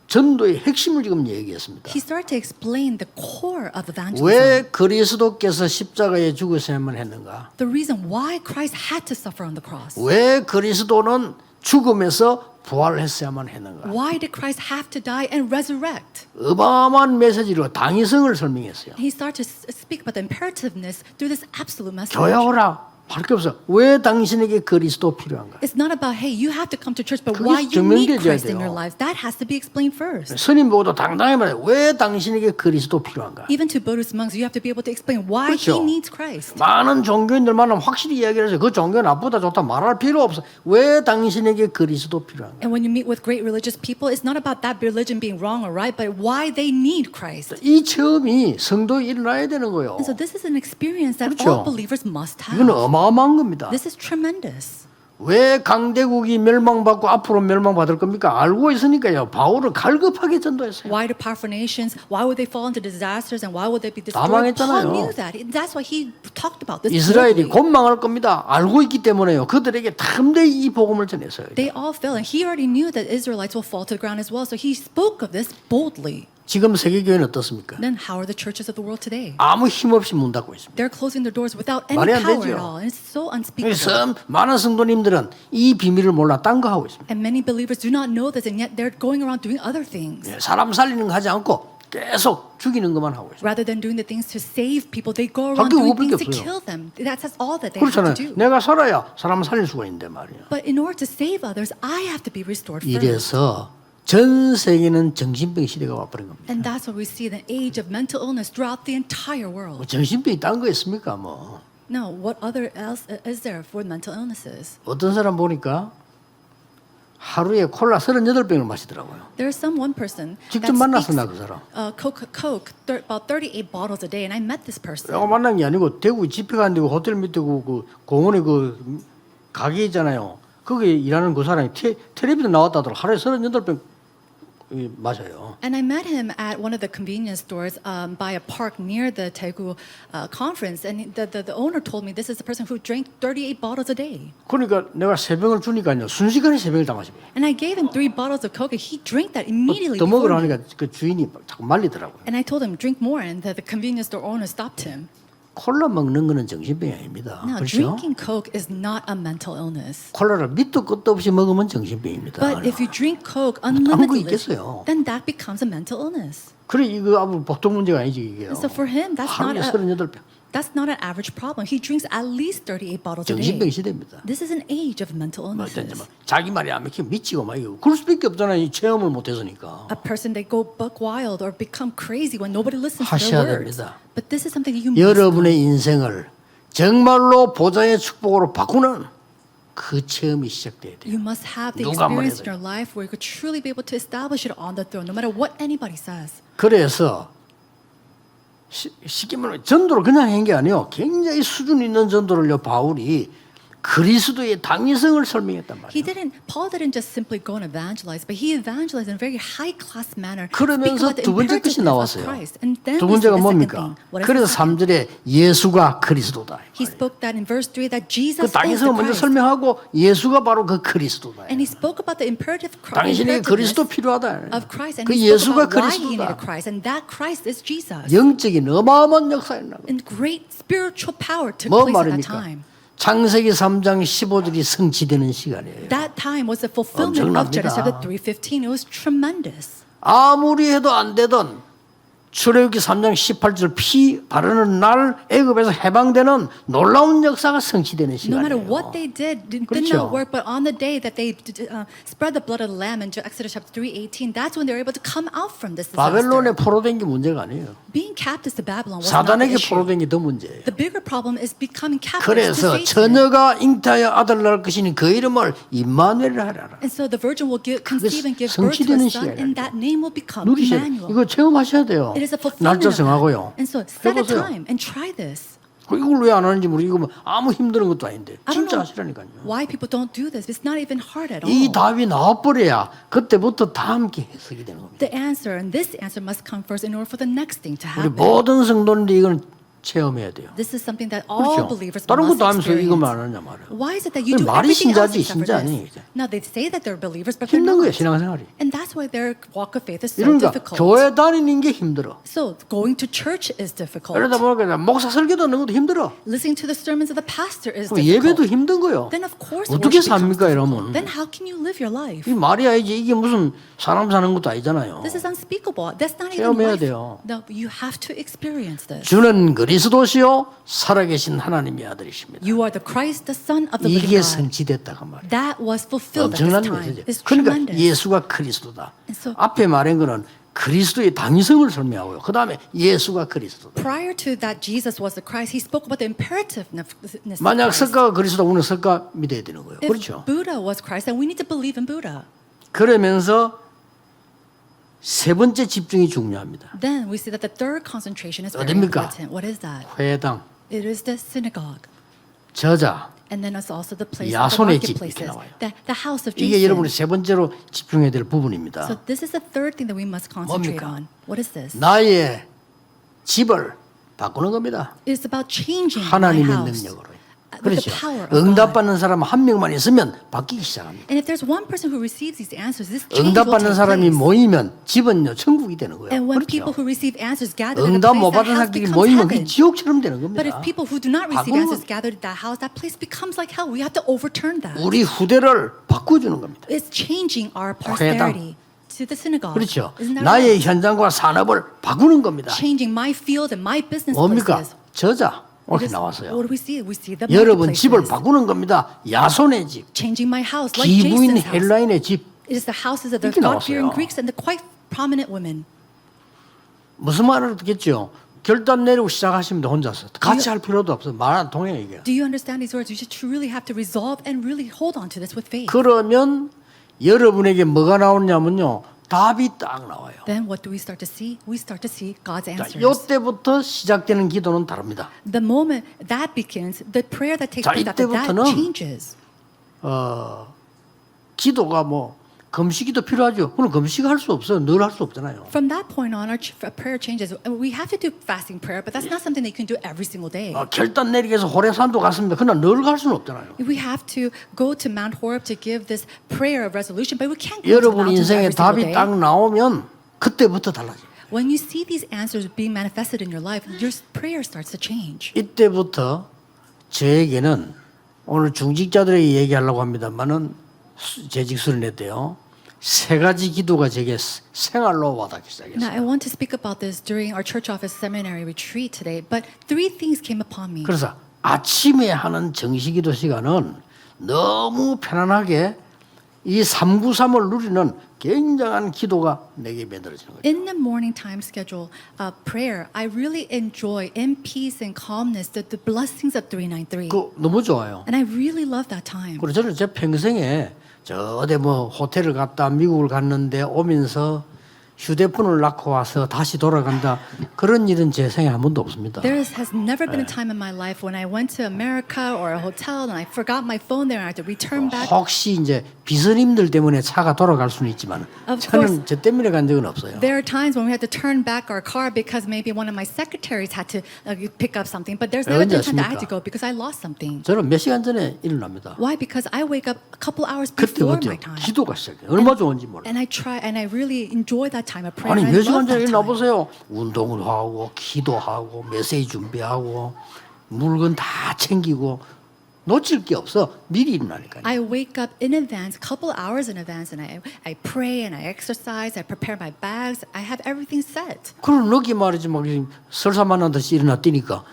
전도의 핵심을 지금 얘기했습니다. He started to explain the core of evangelism. 왜 그리스도께서 십자가에 죽으셔야만 했는가? The reason why Christ had to suffer on the cross. 왜 그리스도는 죽음에서 부활했어야만 했는가? Why did Christ have to die and resurrect? 어마어마한 메시지로 당위성을 설명했어요. He started to speak about the imperativeness through this absolute message. 교회 오라. 할 게 없어. 왜 당신에게 그리스도 필요한가? It's not about, hey, you have to come to church, but 그게 why you need 증명돼야 Christ in your 돼요. lives. That has to be explained first. 스님 보고도 당당히 말해. 왜 당신에게 그리스도 필요한가? Even to Buddhist monks, you have to be able to explain why 그렇죠. he needs Christ. 많은 종교인들 만나면 확실히 이야기를 해서 그 종교 나쁘다 좋다 말할 필요 없어. 왜 당신에게 그리스도 필요한가? And when you meet with great religious people, it's not about that religion being wrong or right, but why they need Christ. 이 체험이 성도에 일어나야 되는 거예요. And so this is an experience that 그렇죠. all believers must 이건 have. 어마어마한 겁니다. This is tremendous. 왜 강대국이 멸망받고 앞으로 멸망받을 겁니까? 알고 있으니까요. 바울을 갈급하게 전도했어요. Why do powerful nations, why would they fall into disasters and why would they be 다 destroyed? 망했잖아요. Paul knew that. That's why he talked about this. 이스라엘이 boldly. 곧 망할 겁니다. 알고 있기 때문에요. 그들에게 탐대히 이 복음을 전했어요. They all fell, and he already knew that Israelites will fall to the ground as well. So he spoke of this boldly. 지금 세계교회는 어떻습니까? Then how are the churches of the world today? 아무 힘없이 문 닫고 있습니다. They're closing their doors without any 말이 안 power 되죠. at all. And it's so unspeakable. 그래서 많은 성도님들은 이 비밀을 몰라 딴 거 하고 있습니다. And many believers do not know this, and yet they're going around doing other things. 사람 살리는 거 하지 않고 계속 죽이는 것만 하고 있습니다. Rather than doing the things to save people, they go around 밖에 doing 그거밖에 things to 없어요. kill them. That's all that they have 그렇잖아요. to do. 내가 살아야 사람 살릴 수가 있는데 말이야. But in order to save others, I have to be restored first. 이래서 전 세계는 정신병 시대가 와버린 겁니다. And that's what we see the age of mental illness throughout the entire 뭐 world. 정신병이 딴 거 있습니까? 뭐 No, what other else is there for mental illnesses? 어떤 사람 보니까 하루에 콜라 38병을 마시더라고요. There's one person 직접 that 만났어 speaks 나 그 사람. Coke about 38 bottles a day, and I met this person. 내가 만난 게 아니고 대구 집회 가는 데고 호텔 밑에 그 공원에 그 가게 있잖아요. 거기 일하는 그 사람이 텔레비전 나왔다더라. 하루에 38병 맞아요. And I met him at one of the convenience stores by a park near the Daegu conference. And the owner told me this is the person who drank 38 bottles a day. 그러니까 내가 세 병을 주니까요. 순식간에 세 병을 다 마시고. And I gave him 3 bottles of Coke. And he drank that immediately 더 before 먹으라 me. 하니까 그 주인이 자꾸 말리더라고요. And I told him, drink more. And the convenience store owner stopped him. 콜라 먹는 거는 정신병이 아닙니다. Now, 그렇죠? drinking Coke is not a mental illness. 콜라를 밑도 끝도 없이 먹으면 정신병입니다. But if you drink Coke 거 unlimitedly, 있겠어요. then that becomes a mental illness. 그래 이거 아무 보통 문제가 아니지 이게요. And so for him, that's 하루에 38병. not an average problem. He drinks at least 38 bottles a 정신병 day. 시대입니다. This is an age of mental 뭐 illnesses. 자기 말이 안 먹히면 미치고 막 이거 그럴 수밖에 없잖아요. 이 체험을 못 했으니까. A person they go buck wild or become crazy when nobody listens to 하셔야 their words. 됩니다. But this is something that you must 여러분의 know. 인생을 정말로 보좌의 축복으로 바꾸는 그 체험이 시작돼야 돼요. You must have the 누가 한번 experience in 해야 your life where you could truly be able to establish it on the throne, no matter what anybody says. 그래서 쉽게 말하면 전도를 그냥 한 게 아니에요. 굉장히 수준 있는 전도를요 바울이 그리스도의 당위성을 설명했단 He 말이에요. Paul didn't just simply go and evangelize, but he evangelized in a very high class manner. 그러면서 speaking about the 두 번째 것이 imperativeness of 나왔어요. Christ. And then 두 we see 번째가 the second 뭡니까? thing. What is 그래서 the second? 3절에 예수가 그리스도다. He spoke that in verse 3 that 그 Jesus is the 당위성을 먼저 Christ. 설명하고 예수가 바로 그 그리스도다. And he spoke about the 당신에게 그리스도 필요하다. of Christ. And 그 he spoke 예수가 about why he needed 그리스도다. Christ. And that Christ is Jesus. 영적인 어마어마한 역사가 일어나고. And great spiritual power took 뭐 place at that 말입니까? time. 창세기 3장 15절이 성취되는 시간이에요. That time was the fulfillment of Genesis chapter 엄청납니다. 3:15. It was tremendous. 아무리 해도 안 되던 출애굽기 3장 18절 피 바르는 날 애굽에서 해방되는 놀라운 역사가 성취되는 No matter 시간이에요. what they did did 그렇죠. not work. But on the day that they spread the blood of the lamb in Exodus chapter 3:18, that's when they were able to come out from this 바벨론에 disaster. 포로된 게 문제가 아니에요. Being captives to Babylon was not the 사단에게 issue. 포로된 게 더 문제예요. The bigger problem is becoming captives to 그래서 Satan. 처녀가 잉태하여 아들 낳을 것이니 그 이름을 임마누엘이라 하라. And so the virgin will conceive and give birth to 성취되는 a son, 시간이라는 and that name will become 누리셔야 Emmanuel. 이거 체험하셔야 돼요. It is a fulfillment 날짜 of that. 정하고요. And so set a 해보세요. time and try this. 이걸 왜 안 하는지 모르겠고 이거 아무 힘든 것도 아닌데 I don't 진짜 know 하시라니까요. why people don't do this. It's not even hard at all. 이 답이 나와버려야 그때부터 다 함께 해석이 되는 겁니다. The answer and this answer must come first in order for the next thing to 우리 happen. 모든 성도들이 이건 체험해야 돼요. This is something that all 그렇죠. believers 다른 must 것도 하면서 이것만 안 experience. 하냐 말이에요. Why is it that you do 말이 everything else 신자지, except for 신자 아니에요, this? 이제. Now they say that they're believers, but they're 힘든 거예요 not. 신앙생활이. And that's why their walk of faith is so 그러니까 difficult. 교회 다니는 게 힘들어. So going to church is difficult. 그러다 보니까 목사 설교 듣는 것도 힘들어. Listening to the sermons of the pastor is 그럼 예배도 difficult. 힘든 거요. Then of course 어떻게 worship becomes 삽니까 difficult. 이러면? Then how can you live your life? 이 말이 아니지 이게 무슨 사람 사는 것도 아니잖아요. This is unspeakable. That's not even 체험해야 life. 돼요. No, you have to experience this. 주는 그리스도시요 살아계신 하나님의 아들이십니다. You are the Christ, the Son of the living 이게 God. 성취됐다고 말이에요. That was fulfilled at 엄청난 this time. 메시지. It's 그러니까 tremendous. 예수가 그리스도다. And so- 앞에 말한 거는 그리스도의 당위성을 설명하고요. 그 다음에 예수가 그리스도다. Prior to that, Jesus was the Christ. He spoke about the imperativeness of 만약 Christ. 석가가 그리스도다 우리는 석가 믿어야 되는 거예요. If 그렇죠. Buddha was Christ, then we need to believe in Buddha. 그러면서 세 번째 집중이 중요합니다. Then we see that the third concentration is very 어딥니까? important. What is that? 회당, It is the synagogue. 저자, And then it's also the place of the 야손의 집 marketplaces, 이렇게 나와요. the house of 이게 Jason. 여러분이 세 번째로 집중해야 될 So 부분입니다. this is the third thing that we must concentrate 뭡니까? on. What is this? 나의 집을 바꾸는 겁니다. It's about changing my 하나님의 house. 능력으로. With 그렇죠. the power of God. 응답받는 사람 한 명만 있으면 바뀌기 시작합니다. And if there's one person who receives these answers, this change will 응답받는 take 사람이 place. 모이면 집은요 천국이 되는 거예요. And when 그렇죠. people who receive answers gather in a 응답 place, 못 that 받은 house 사람들이 becomes 모이면 그게 heaven. 지옥처럼 되는 But if 겁니다. people who do not receive 바꾸는 answers 거- gather at that house, that place becomes like hell. We have to overturn that. 우리 후대를 바꿔주는 겁니다. It's changing our posterity to the synagogue. 그렇죠. Isn't that 나의 right? 현장과 산업을 바꾸는 겁니다. Changing my field and my business 뭡니까? places. 저자 It 오늘 is- 나왔어요. What do we see? We see the 여러분 집을 marketplaces. 바꾸는 겁니다. 야손의 집, Changing my house like 기부인 Jason's house. 헬라인의 집. It is the houses of the 이렇게 God-fearing 나왔어요. Greeks and the quite prominent women. 무슨 말을 듣겠죠? 결단 내리고 시작하시면 혼자서 같이 할 필요도 없어. 말 안 통해 이게. Do you understand these words? You should truly have to resolve and really hold on to this with faith. 그러면 여러분에게 뭐가 나오냐면요. 답이 딱 나와요. Then what do we start to see? We start to see God's 자, answers. 이때부터 시작되는 기도는 다릅니다. The moment that begins, the prayer that takes 자, place after that 이때부터는 changes. 기도가 뭐 금식기도 필요하죠. 그럼 금식할 수 없어요. 늘 할 수 없잖아요. From that point on, our prayer changes. We have to do fasting prayer, but that's not something that you can do every single day. 결단 내리기 위해서 호레산도 갔습니다. 그러나 늘 갈 수는 없잖아요. We have to go to Mount Horeb to give this prayer of resolution, but we can't go to 여러분 mountains 인생에 every single 답이 day. 딱 나오면 그때부터 달라져요. When you see these answers being manifested in your life, your prayer starts to change. 이때부터 저에게는 오늘 중직자들에게 얘기하려고 합니다만은 재직 수련했대요. 세 가지 기도가 제게 생활로 와닿기 Now, I 시작했어요. want to speak about this during our church office seminary retreat today, but three things came upon me. 그래서 아침에 하는 정시기도 시간은 너무 편안하게 이 393을 누리는 굉장한 기도가 내게 만들어지는 거예요. In the morning time schedule prayer, I really enjoy in peace and calmness the blessings of 393. 그 너무 좋아요. And I really love that time. 그리고 저는 제 평생에 저 어디 뭐 호텔을 갔다 미국을 갔는데 오면서 휴대폰을 낳고 와서 다시 돌아간다 그런 일은 제 생에 한 번도 없습니다. There has never been a time in my life when I went to America or a hotel and I forgot my phone there and I had to return back. 혹시 이제 비서님들 때문에 차가 돌아갈 수는 있지만 Of 저는 저 때문에 간 적은 없어요. There are times when we had to turn back our car because maybe one of my secretaries had to pick up something, but there's never been a time that I had to go because I lost something. 저는 몇 시간 전에 일어납니다. Why? Because I wake up a couple hours before 그때부터 my time. 기도가 시작해요. 얼마 좋은지 몰라요. And I try and I really enjoy that time of prayer. 아니 I 몇 시간 love 전에 that 일어나 time. 보세요. 운동을 하고 기도하고 메시지 준비하고 물건 다 챙기고 놓칠 게 없어. 미리 일어나니까요. I wake up in advance, couple hours in advance, and I pray and I exercise. I prepare my bags. I have everything set. 그럼 너기 말이지 막 설사 만난다시 일어나 뛰니까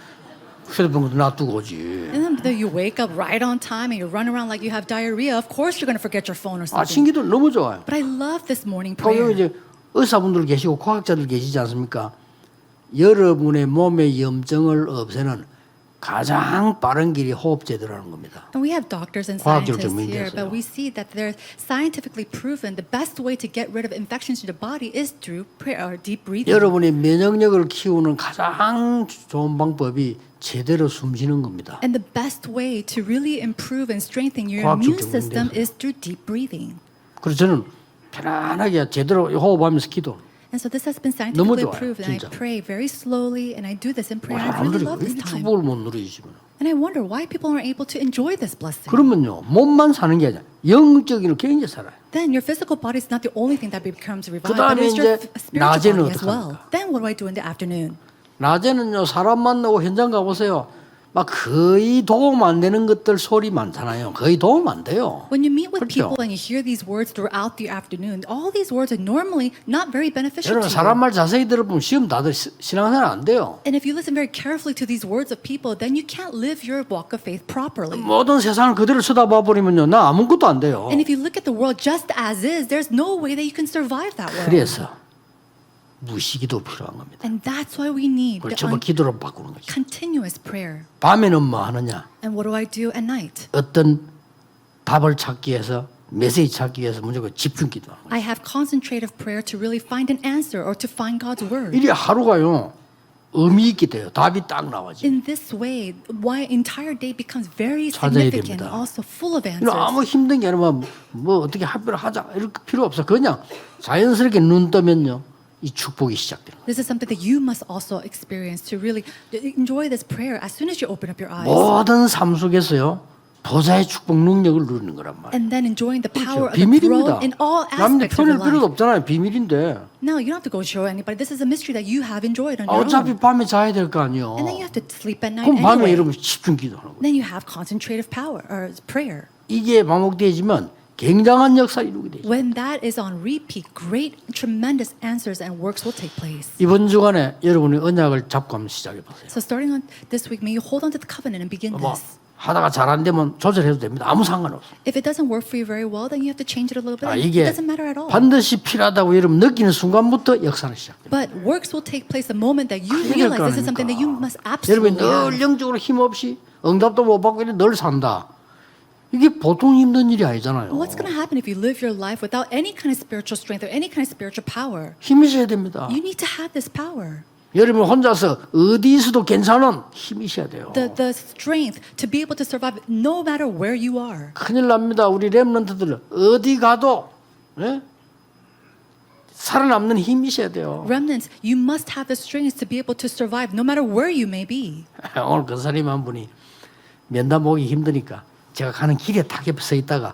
휴대폰도 놔두고 오지. And then you wake up right on time and you run around like you have diarrhea. Of course you're going to forget your phone or something. 아침 기도 너무 좋아요. But I love this morning 거기 prayer. 이제 의사분들 계시고 과학자들 계시지 않습니까? 여러분의 몸의 염증을 없애는 가장 빠른 길이 호흡제도라는 겁니다. And we have doctors and 과학적으로 scientists here, 증명됐어요. but we see that they're scientifically proven the best way to get rid of infections in the body is through prayer or deep breathing. 여러분의 면역력을 키우는 가장 좋은 방법이 제대로 숨 쉬는 겁니다. And the best way to really improve and strengthen your 과학적 immune system 증명돼서요. is through deep breathing. 그래서 저는 편안하게 제대로 호흡하면서 기도. And so this has been 너무 scientifically 좋아요, proven. And I 진짜. pray very slowly, and I do this in prayer. I really 사람들이 love 왜 this 이렇게 time. 축복을 못 누리시면? And I wonder why people aren't able to enjoy this blessing. 그러면요 몸만 사는 게 아니라 영적인 굉장히 살아요. Then your physical body is not the only thing that becomes revived, 그다음에 but it's your 이제 spiritual 낮에는 body as well. 어떡합니까? Then what do I do in the afternoon? 낮에는요 사람 만나고 현장 가보세요. 막 거의 도움 안 되는 것들 소리 많잖아요. 거의 도움 안 돼요. When you meet with 그렇죠? people and you hear these words throughout the afternoon, all these words are normally not very beneficial 여러분 to 사람 you. 말 자세히 들어보면 시험 다들 신앙생활 안 돼요. And if you listen very carefully to these words of people, then you can't live your walk of faith properly. 모든 세상을 그대로 쳐다봐 버리면요 나 아무것도 안 돼요. And if you look at the world just as is, there's no way that you can survive that world. 그래서 무시기도 필요한 겁니다. And that's why we need 그걸 the 전부 기도로 바꾸는 거죠. continuous prayer. 밤에는 뭐 하느냐? And what do I do at night? 어떤 답을 찾기 위해서 메시지 찾기 위해서 무조건 집중 기도하는 거예요. I have concentrative prayer to really find an answer or to find God's word. 이게 하루가요 의미 있게 돼요. 답이 딱 나와지. In this way, my entire day becomes very 찾아야 significant, 됩니다. also full of 이거 answers. 아무 힘든 게 아니라 뭐 어떻게 합의를 하자 이렇게 필요 없어. 그냥 자연스럽게 눈 뜨면요 이 축복이 시작되는 거예요. This is something that you must also experience to really enjoy this prayer as soon as you open up your eyes. 모든 삶 속에서요 보좌의 축복 능력을 누리는 거란 말이에요. And then enjoying the power of the 비밀입니다. throne in all 남한테 aspects of your 표현할 필요도 life. 없잖아요. 비밀인데. No, you don't have to go show anybody. This is a mystery that you have enjoyed on your 어차피 own. 밤에 자야 될 거 아니에요. And then you have to sleep at night 그럼 밤에 anyway. 여러분 집중 기도하는 거예요. Then you have concentrative power or prayer. 이게 반복되지만 굉장한 역사를 이루게 되죠. When that is on repeat, great, tremendous answers and works will take place. 이번 주간에 여러분이 언약을 잡고 한번 시작해 보세요. So starting on this week, may you hold on to the covenant and begin 뭐 this. 하다가 잘 안 되면 조절해도 됩니다. 아무 상관없어요. If it doesn't work for you very well, then you have to change it a little bit. 아, It 이게 doesn't matter at all. 반드시 필요하다고 여러분 느끼는 순간부터 역사는 시작됩니다. But works will take place the moment that you 그래야 될 거 realize this is something that you must 아닙니까? 여러분이 absolutely 늘 have. 영적으로 힘없이 응답도 못 받고 이렇게 늘 산다. 이게 보통 힘든 일이 아니잖아요. What's going to happen if you live your life without any kind of spiritual strength or any kind of spiritual power? 힘이 있어야 됩니다. You need to have this power. 여러분 혼자서 어디서도 괜찮은 힘이 있어야 돼요. The strength to be able to survive no matter where you are. 큰일 납니다. 우리 렘넌트들은 어디 가도 예? 살아남는 힘이 있어야 돼요. Remnants, you must have the strength to be able to survive no matter where you may be. 오늘 권사님 한 분이 면담 오기 힘드니까 제가 가는 길에 딱 옆에 서 있다가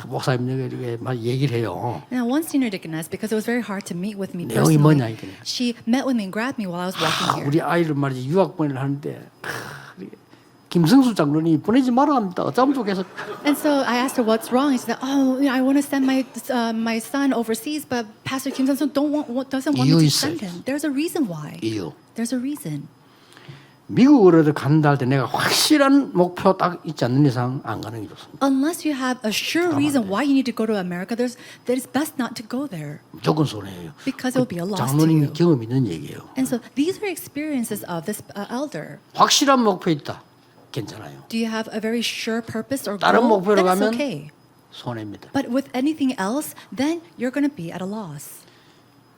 목사님 이렇게 막 얘기를 해요. Now, one senior deaconess, because it was very hard to meet with me 내용이 뭐냐 personally, 이거냐. she met with me and grabbed me while I was walking here. 우리 아이를 말이지 유학 보내를 하는데 김승수 장로님이 보내지 말아 합니다. 어쩌면 좋겠어. And so I asked her what's wrong. And she said, "Oh, I want to send my son overseas, but Pastor Kim Sang-soo doesn't want me 이유 to 있어요. send him." There's a reason why. 이유. There's a reason. 미국으로 간다 할 때 내가 확실한 목표 딱 있지 않는 이상 안 가는 게 좋습니다. Unless you have a sure reason why you need to go to America, that it's best not to go there 무조건 손해예요. because it will be a loss to 장로님 you. 경험 있는 얘기예요. And so these are experiences of this elder. 확실한 목표 있다. 괜찮아요. Do you have a very sure purpose or 다른 goal? 목표로 That's 가면 okay. 손해입니다. But with anything else, then you're going to be at a loss.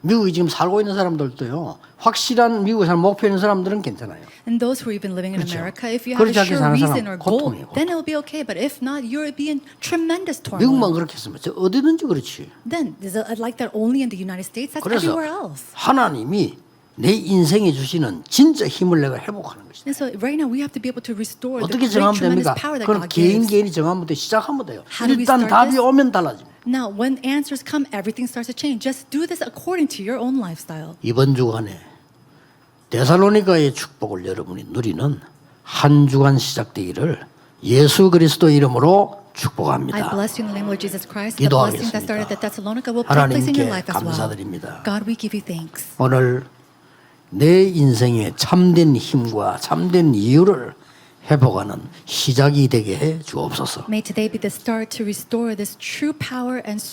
미국에 지금 살고 있는 사람들도요. 확실한 미국에 사는 목표 있는 사람들은 괜찮아요. And those who are even living in 그렇죠. America, if you have a 그렇지 않게 sure 사는 reason 사람 or goal, 고통이에요, then it'll be okay. But if not, you'll be in tremendous 미국만 turmoil. 그렇게 했으면 저 어디든지 그렇지. Then is it like that only in the United States? That's 그래서 everywhere else. 하나님이 내 인생에 주시는 진짜 힘을 내가 회복하는 것이다. And so right now we have to be able to restore the 어떻게 great 정하면 tremendous 됩니까? power that 그건 God 개인 gives. 개인이 정하면 돼. 시작하면 돼요. How do we 일단 start 답이 this? 오면 달라집니다. Now, when answers come, everything starts to change. Just do this according to your own lifestyle. 이번 주간에 데살로니가의 축복을 여러분이 누리는 한 주간 시작되기를 예수 그리스도 이름으로 I 축복합니다. bless you in the name of Lord Jesus Christ. The blessing that started at Thessalonica will take place in your 하나님께 life as well. 감사드립니다. God, we give you thanks. 오늘 내 인생의 참된 힘과 참된 이유를 회복하는 시작이 되게 해 주옵소서. May today be the start to restore this true power and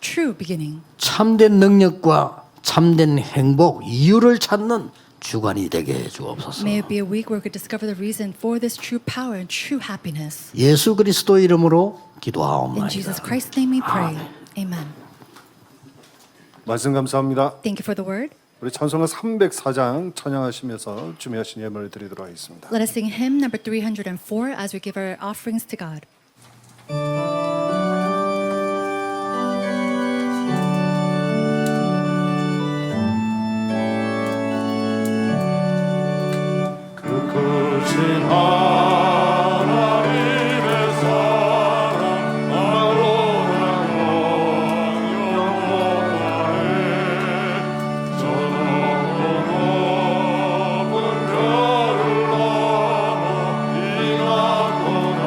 true beginning. 참된 능력과 참된 행복, 이유를 찾는 주간이 되게 해 주옵소서. May it be a week where we could discover the reason for this true power and true happiness. 예수 그리스도 이름으로 In 기도하옵나이다. Jesus Christ's name we pray. Amen. 말씀 감사합니다. Thank you for the word. 우리 찬송가 304장 찬양하시면서 준비하신 예물을 드리도록 하겠습니다. Let us sing hymn number 304 as we give our offerings to God. 크신 하나님의 사랑 말로는 영원하네 저 높은 별을 넘어 이가구나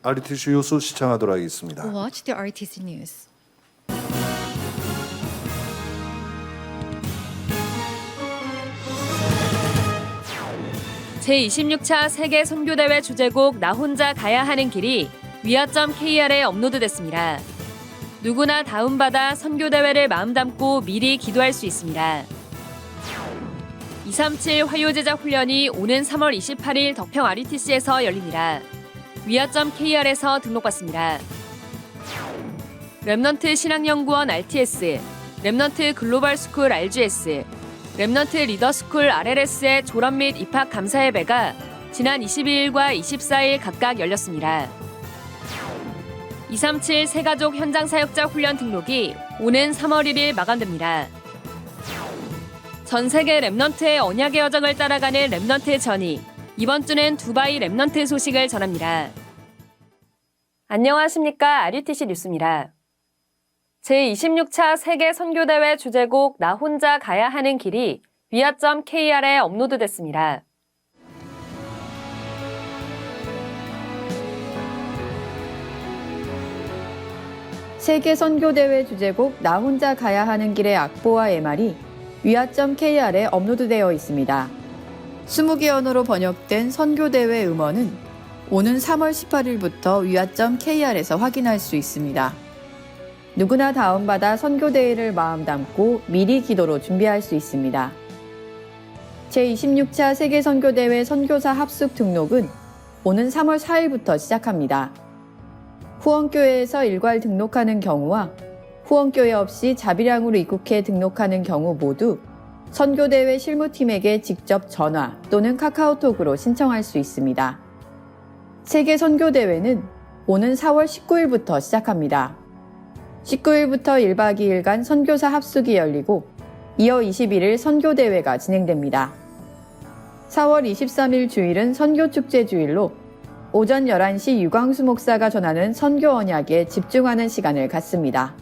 RTC 뉴스 시청하도록 하겠습니다. Watch the RTC News. 제26차 세계 선교대회 주제곡 나 혼자 가야 하는 길이 위아.kr에 업로드됐습니다. 누구나 다운받아 선교대회를 마음 담고 미리 기도할 수 있습니다. 237 화요제자 훈련이 오는 3월 28일 덕평 RUTC에서 열립니다. 위아.kr에서 등록받습니다. 렘넌트 신학연구원 RTS, 렘넌트 글로벌 스쿨 RGS, 렘넌트 리더스쿨 RLS의 졸업 및 입학 감사 예배가 지난 22일과 24일 각각 열렸습니다. 237 새가족 현장 사역자 훈련 등록이 오는 3월 1일 마감됩니다. 전 세계 렘넌트의 언약의 여정을 따라가는 렘넌트 전이 이번 주는 두바이 렘넌트 소식을 전합니다. 안녕하십니까. RUTC 뉴스입니다. 제26차 세계 선교대회 주제곡 나 혼자 가야 하는 길이 위아.kr에 업로드됐습니다. 세계 선교대회 주제곡 나 혼자 가야 하는 길의 악보와 MR이 위아.kr에 업로드되어 있습니다. 20개 언어로 번역된 선교대회 음원은 오는 3월 18일부터 위아.kr에서 확인할 수 있습니다. 누구나 다운받아 선교대회를 마음 담고 미리 기도로 준비할 수 있습니다. 제26차 세계 선교대회 선교사 합숙 등록은 오는 3월 4일부터 시작합니다. 후원교회에서 일괄 등록하는 경우와 후원교회 없이 자비량으로 입국해 등록하는 경우 모두 선교대회 실무팀에게 직접 전화 또는 카카오톡으로 신청할 수 있습니다. 세계 선교대회는 오는 4월 19일부터 시작합니다. 19일부터 1박 2일간 선교사 합숙이 열리고 이어 21일 선교대회가 진행됩니다. 4월 23일 주일은 선교축제 주일로 오전 11시 유광수 목사가 전하는 선교 언약에 집중하는 시간을 갖습니다.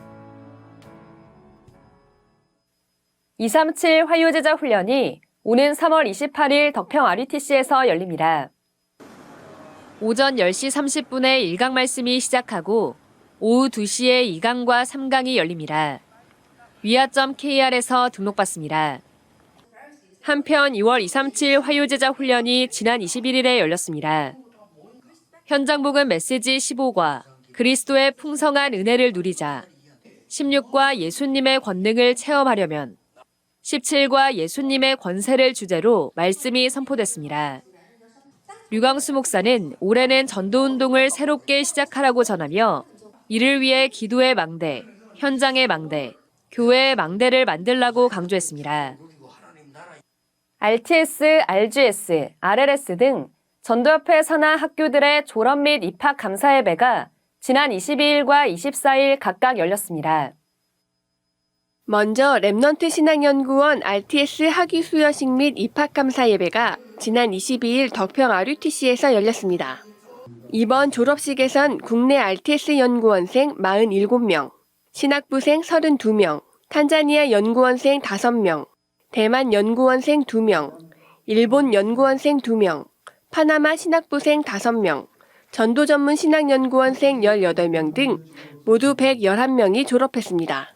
237 화요제자 훈련이 오는 3월 28일 덕평 RUTC에서 열립니다. 오전 10시 30분에 1강 말씀이 시작하고 오후 2시에 2강과 3강이 열립니다. 위아.kr에서 등록받습니다. 한편 2월 237 화요제자 훈련이 지난 21일에 열렸습니다. 현장복음 메시지 15과 그리스도의 풍성한 은혜를 누리자, 16과 예수님의 권능을 체험하려면, 17과 예수님의 권세를 주제로 말씀이 선포됐습니다. 류광수 목사는 올해는 전도운동을 새롭게 시작하라고 전하며 이를 위해 기도의 망대, 현장의 망대, 교회의 망대를 만들라고 강조했습니다. RTS, RGS, RLS 등 전도협회 산하 학교들의 졸업 및 입학 감사 예배가 지난 22일과 24일 각각 열렸습니다. 먼저 렘넌트 신학연구원 RTS 학위 수여식 및 입학 감사 예배가 지난 22일 덕평 RUTC에서 열렸습니다. 이번 졸업식에선 국내 RTS 연구원생 47명, 신학부생 32명, 탄자니아 연구원생 5명, 대만 연구원생 2명, 일본 연구원생 2명, 파나마 신학부생 5명, 전도 전문 신학연구원생 18명 등 모두 111명이 졸업했습니다.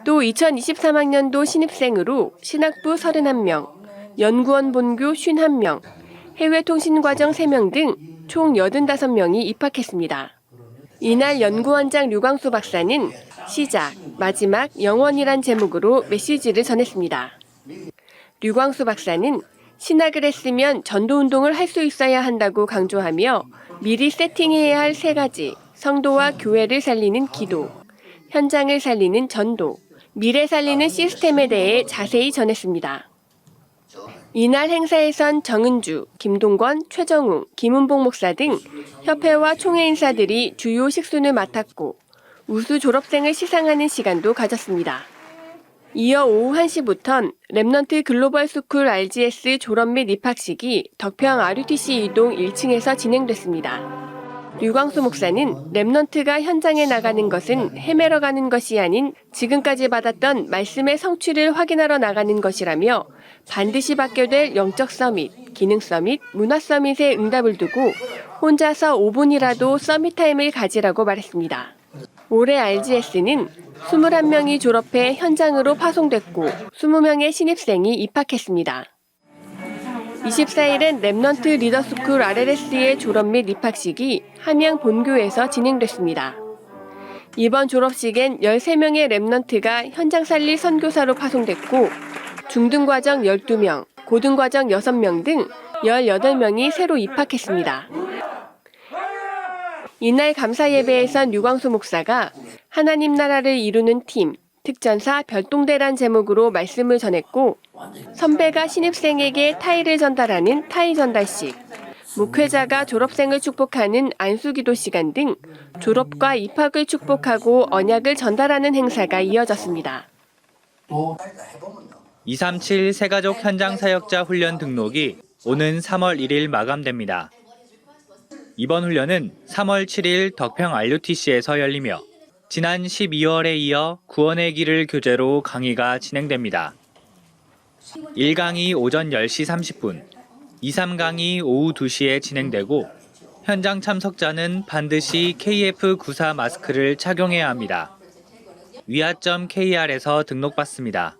또 2023학년도 신입생으로 신학부 31명, 연구원 본교 51명, 해외통신과정 3명 등 총 85명이 입학했습니다. 이날 연구원장 류광수 박사는 시작, 마지막, 영원이란 제목으로 메시지를 전했습니다. 류광수 박사는 신학을 했으면 전도운동을 할 수 있어야 한다고 강조하며 미리 세팅해야 할 3가지, 성도와 교회를 살리는 기도, 현장을 살리는 전도, 미래 살리는 시스템에 대해 자세히 전했습니다. 이날 행사에선 정은주, 김동권, 최정웅, 김은복 목사 등 협회와 총회 인사들이 주요 식순을 맡았고 우수 졸업생을 시상하는 시간도 가졌습니다. 이어 오후 1시부턴 렘넌트 글로벌 스쿨 RGS 졸업 및 입학식이 덕평 RUTC 이동 1층에서 진행됐습니다. 류광수 목사는 렘넌트가 현장에 나가는 것은 헤매러 가는 것이 아닌 지금까지 받았던 말씀의 성취를 확인하러 나가는 것이라며 반드시 받게 될 영적 서밋, 기능 서밋, 문화 서밋의 응답을 두고 혼자서 5분이라도 서밋 타임을 가지라고 말했습니다. 올해 RGS는 21명이 졸업해 현장으로 파송됐고 20명의 신입생이 입학했습니다. 24일엔 랩넌트 리더스쿨 RLS의 졸업 및 입학식이 함양 본교에서 진행됐습니다. 이번 졸업식엔 13명의 랩넌트가 현장 살릴 선교사로 파송됐고 중등과정 12명, 고등과정 6명 등 18명이 새로 입학했습니다. 이날 감사 예배에선 유광수 목사가 하나님 나라를 이루는 팀, 특전사 별동대란 제목으로 말씀을 전했고 선배가 신입생에게 타이를 전달하는 타이 전달식, 목회자가 졸업생을 축복하는 안수기도 시간 등 졸업과 입학을 축복하고 언약을 전달하는 행사가 이어졌습니다. 237 새가족 현장 사역자 훈련 등록이 오는 3월 1일 마감됩니다. 이번 훈련은 3월 7일 덕평 RUTC에서 열리며 지난 12월에 이어 구원의 길을 교재로 강의가 진행됩니다. 1강의 오전 10시 30분, 2, 3강의 오후 2시에 진행되고 현장 참석자는 반드시 KF94 마스크를 착용해야 합니다. 위아.kr에서 등록받습니다.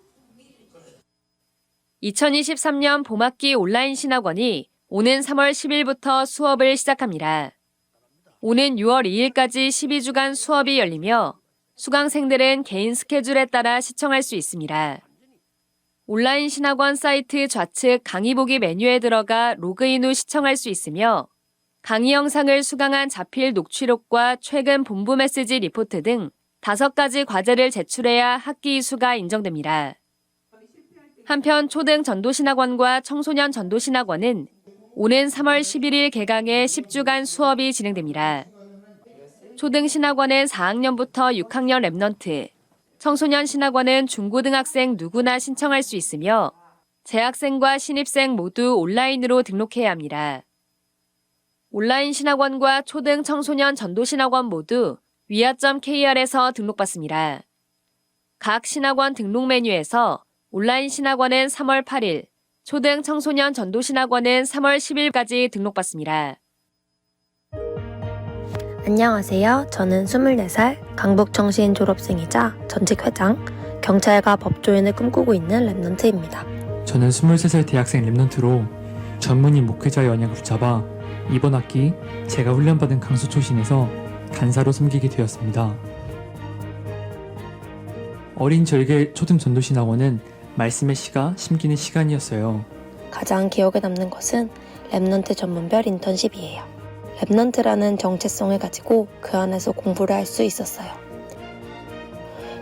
2023년 봄학기 온라인 신학원이 오는 3월 10일부터 수업을 시작합니다. 오는 6월 2일까지 12주간 수업이 열리며 수강생들은 개인 스케줄에 따라 시청할 수 있습니다. 온라인 신학원 사이트 좌측 강의 보기 메뉴에 들어가 로그인 후 시청할 수 있으며 강의 영상을 수강한 자필 녹취록과 최근 본부 메시지 리포트 등 5가지 과제를 제출해야 학기 이수가 인정됩니다. 한편 초등 전도신학원과 청소년 전도신학원은 오는 3월 11일 개강해 10주간 수업이 진행됩니다. 초등 신학원은 4학년부터 6학년 랩넌트, 청소년 신학원은 중고등학생 누구나 신청할 수 있으며 재학생과 신입생 모두 온라인으로 등록해야 합니다. 온라인 신학원과 초등 청소년 전도신학원 모두 위아.kr에서 등록받습니다. 각 신학원 등록 메뉴에서 온라인 신학원은 3월 8일, 초등 청소년 전도신학원은 3월 10일까지 등록받습니다. 안녕하세요. 저는 24살 강북정신 졸업생이자 전직 회장, 경찰과 법조인을 꿈꾸고 있는 랩넌트입니다. 저는 23살 대학생 랩넌트로 전문인 목회자의 언약을 붙잡아 이번 학기 제가 훈련받은 강수초신에서 간사로 섬기게 되었습니다. 어린 절개 초등 전도신학원은 말씀의 씨가 심기는 시간이었어요. 가장 기억에 남는 것은 랩넌트 전문별 인턴십이에요. 랩넌트라는 정체성을 가지고 그 안에서 공부를 할 수 있었어요.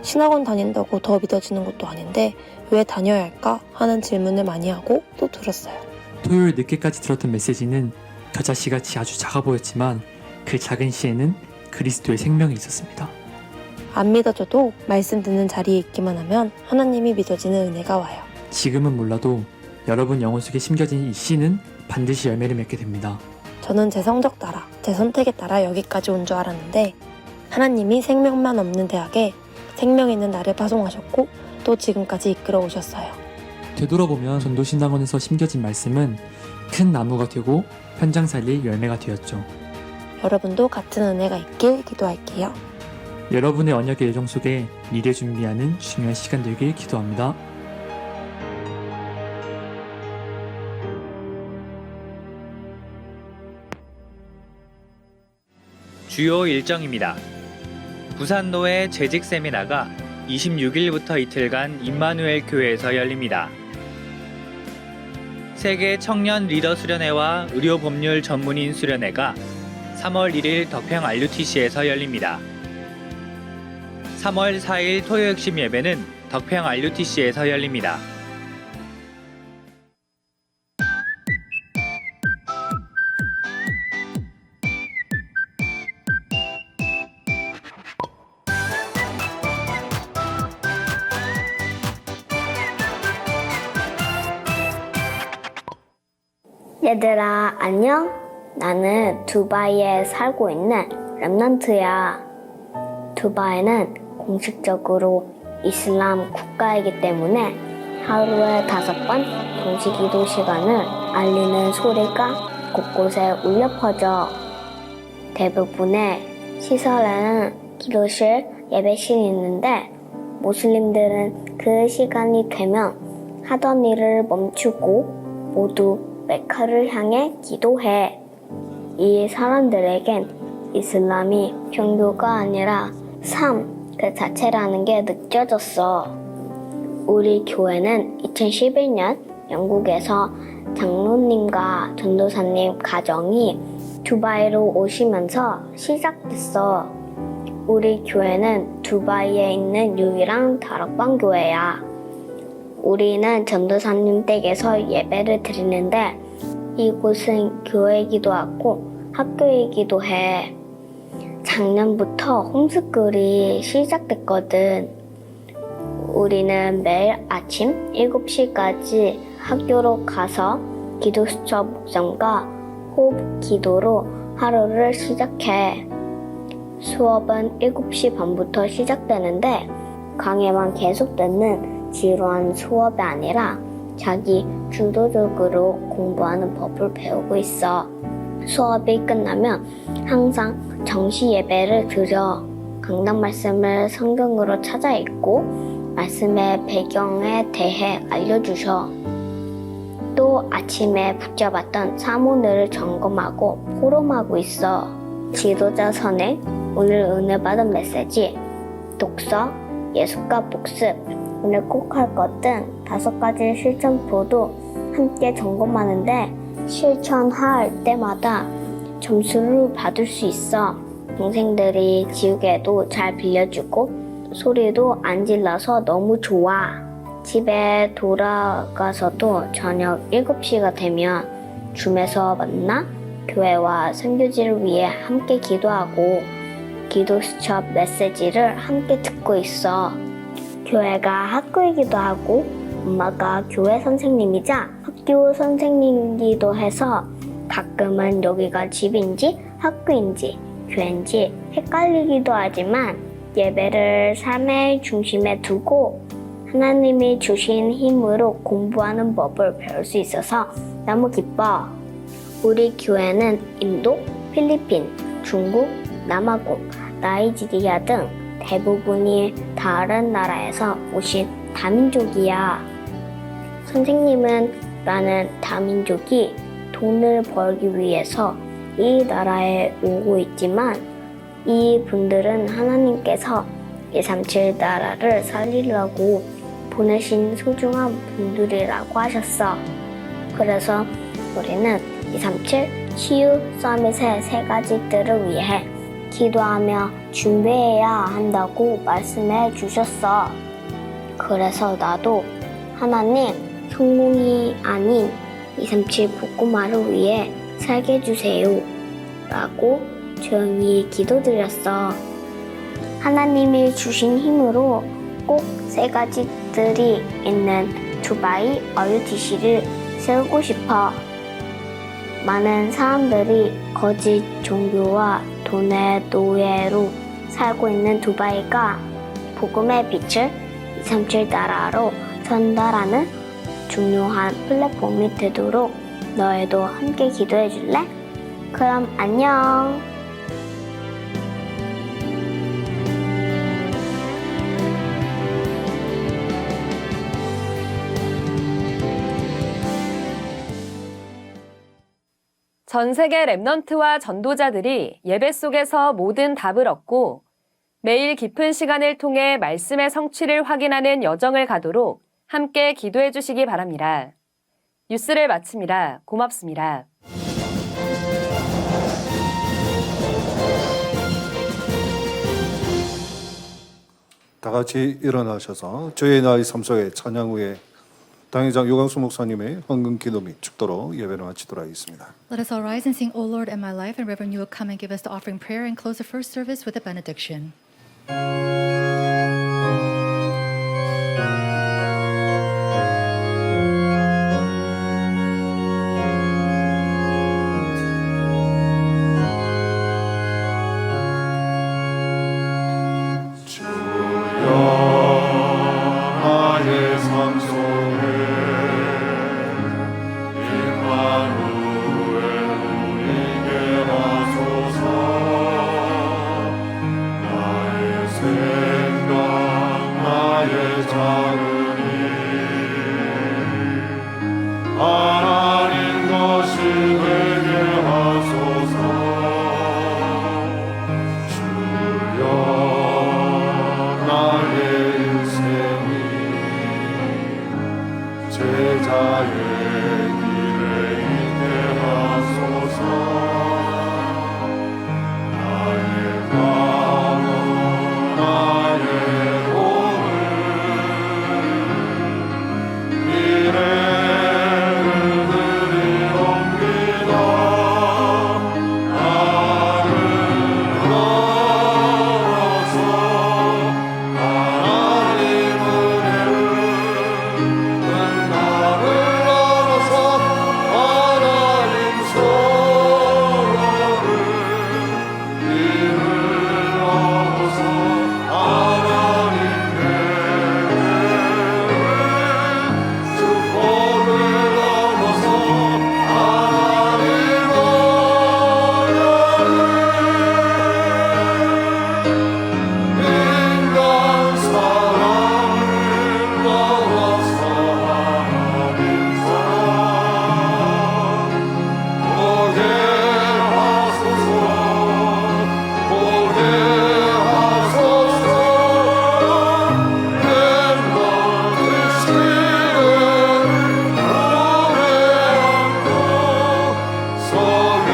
신학원 다닌다고 더 믿어지는 것도 아닌데 왜 다녀야 할까 하는 질문을 많이 하고 또 들었어요. 토요일 늦게까지 들었던 메시지는 겨자씨같이 아주 작아 보였지만 그 작은 씨에는 그리스도의 생명이 있었습니다. 안 믿어져도 말씀 듣는 자리에 있기만 하면 하나님이 믿어지는 은혜가 와요. 지금은 몰라도 여러분 영혼 속에 심겨진 이 씨는 반드시 열매를 맺게 됩니다. 저는 제 성적 따라, 제 선택에 따라 여기까지 온 줄 알았는데 하나님이 생명만 없는 대학에 생명 있는 나를 파송하셨고 또 지금까지 이끌어 오셨어요. 되돌아보면 전도신학원에서 심겨진 말씀은 큰 나무가 되고 현장 살릴 열매가 되었죠. 여러분도 같은 은혜가 있길 기도할게요. 여러분의 언약의 예정 속에 미래 준비하는 중요한 시간 되길 기도합니다. 주요 일정입니다. 부산노회 재직 세미나가 26일부터 이틀간 임마누엘 교회에서 열립니다. 세계 청년 리더 수련회와 의료 법률 전문인 수련회가 3월 1일 덕평 RUTC에서 열립니다. 3월 4일 토요 핵심 예배는 덕평 RUTC에서 열립니다. 얘들아, 안녕? 나는 두바이에 살고 있는 랩넌트야. 두바이는 공식적으로 이슬람 국가이기 때문에 하루에 5번 동시 기도 시간을 알리는 소리가 곳곳에 울려 퍼져. 대부분의 시설에는 기도실, 예배실이 있는데 무슬림들은 그 시간이 되면 하던 일을 멈추고 모두 메카를 향해 기도해. 이 사람들에겐 이슬람이 종교가 아니라 삶 그 자체라는 게 느껴졌어. 우리 교회는 2011년 영국에서 장로님과 전도사님 가정이 두바이로 오시면서 시작됐어. 우리 교회는 두바이에 있는 유일한 다락방 교회야. 우리는 전도사님 댁에서 예배를 드리는데 이곳은 교회이기도 하고 학교이기도 해. 작년부터 홈스쿨이 시작됐거든. 우리는 매일 아침 7시까지 학교로 가서 기도 수첩 묵상과 호흡 기도로 하루를 시작해. 수업은 7시 반부터 시작되는데 강의만 계속되는 지루한 수업이 아니라 자기 주도적으로 공부하는 법을 배우고 있어. 수업이 끝나면 항상 정시 예배를 드려 강단 말씀을 성경으로 찾아 읽고 말씀의 배경에 대해 알려주셔. 또 아침에 붙잡았던 사문을 점검하고 포럼하고 있어. 지도자 선행, 오늘 은혜 받은 메시지, 독서, 예술가 복습, 오늘 꼭 할 것 등 5가지 실천표도 함께 점검하는데 실천할 때마다 점수를 받을 수 있어. 동생들이 지우개도 잘 빌려주고 소리도 안 질러서 너무 좋아. 집에 돌아가서도 저녁 7시가 되면 줌에서 만나 교회와 선교지를 위해 함께 기도하고 기도 수첩 메시지를 함께 듣고 있어. 교회가 학교이기도 하고 엄마가 교회 선생님이자 학교 선생님이기도 해서 가끔은 여기가 집인지 학교인지 교회인지 헷갈리기도 하지만 예배를 삶의 중심에 두고 하나님이 주신 힘으로 공부하는 법을 배울 수 있어서 너무 기뻐. 우리 교회는 인도, 필리핀, 중국, 남아공, 나이지리아 등 대부분이 다른 나라에서 오신 다민족이야. 선생님은 나는 다민족이 돈을 벌기 위해서 이 나라에 오고 있지만 이 분들은 하나님께서 237 나라를 살리려고 보내신 소중한 분들이라고 하셨어. 그래서 우리는 237 치유 서밋의 3가지들을 위해 기도하며 준비해야 한다고 말씀해 주셨어. 그래서 나도 하나님 성공이 아닌 237 복음화를 위해 살게 해주세요 라고 조용히 기도드렸어. 하나님이 주신 힘으로 꼭 3가지들이 있는 두바이 RUTC를 세우고 싶어. 많은 사람들이 거짓 종교와 돈의 노예로 살고 있는 두바이가 복음의 빛을 237 나라로 전달하는 중요한 플랫폼이 되도록 너희도 함께 기도해 줄래? 그럼 안녕. 전 세계 랩넌트와 전도자들이 예배 속에서 모든 답을 얻고 매일 깊은 시간을 통해 말씀의 성취를 확인하는 여정을 가도록 함께 기도해 주시기 바랍니다. 뉴스를 마칩니다. 고맙습니다. 다 같이 일어나셔서 저의 나의 삶 속에 찬양 후에 당회장 요강수 목사님의 헌금 기도 및 축도로 예배를 마치도록 하겠습니다. Let us all rise and sing, O Lord, and my life, and Reverend, you will come and give us the offering prayer and close the first service with a benediction. 나의 삶 속에 생각 나의 작은 일 하나님 것이 되게 하소서. 주여 나의 인생이 제자의 길에 있게 하소서. 나의 마음 나의 몸을 미래를 드리옵니다. 나를 걸어서 하나님 은혜를 나를 걸어서 하나님 소원을 이루어서 하나님께 축복을 넘어서 하나님 인간 사랑을 넘어서 하나님 사랑 보게 하소서. 보게 하소서. 내 시를 오래 안고 서게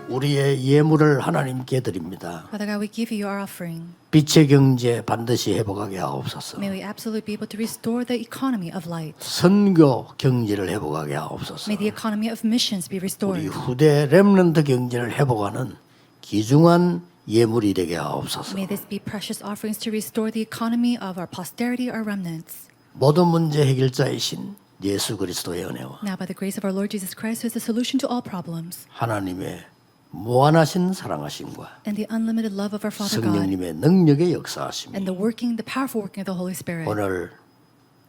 우리의 예물을 하나님께 드립니다. Father God, we give you our offering. 빛의 경제 반드시 회복하게 하옵소서. May we absolutely be able to restore the economy of light. 선교 경제를 회복하게 하옵소서. May the economy of missions be 우리 restored. 후대 렘넌트 경제를 회복하는 귀중한 예물이 되게 하옵소서. May this be precious offerings to restore the economy of our posterity, our remnants. 모든 문제 해결자이신 예수 그리스도의 은혜와 Now, by the grace of our Lord Jesus Christ, who is the solution to all problems, 하나님의 무한하신 사랑하심과 and the unlimited love of our Father God, 성령님의 능력의 역사하심이 and the powerful working of the Holy Spirit, 오늘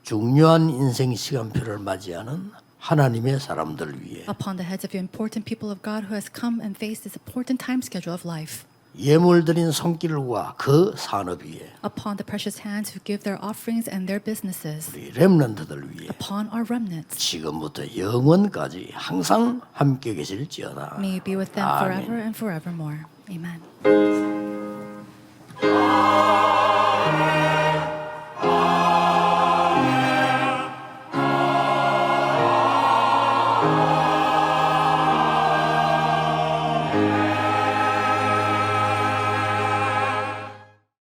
중요한 인생 시간표를 맞이하는 하나님의 사람들 위해 upon the heads of the important people of God who has come and faced this important time schedule of life, 예물 드린 손길과 그 산업 위에 upon the precious hands who give their offerings and their businesses, 우리 렘넌트들 위해 upon our remnants. 지금부터 영원까지 항상 함께 계실지어다. May you be with them 아멘. forever and forevermore. Amen.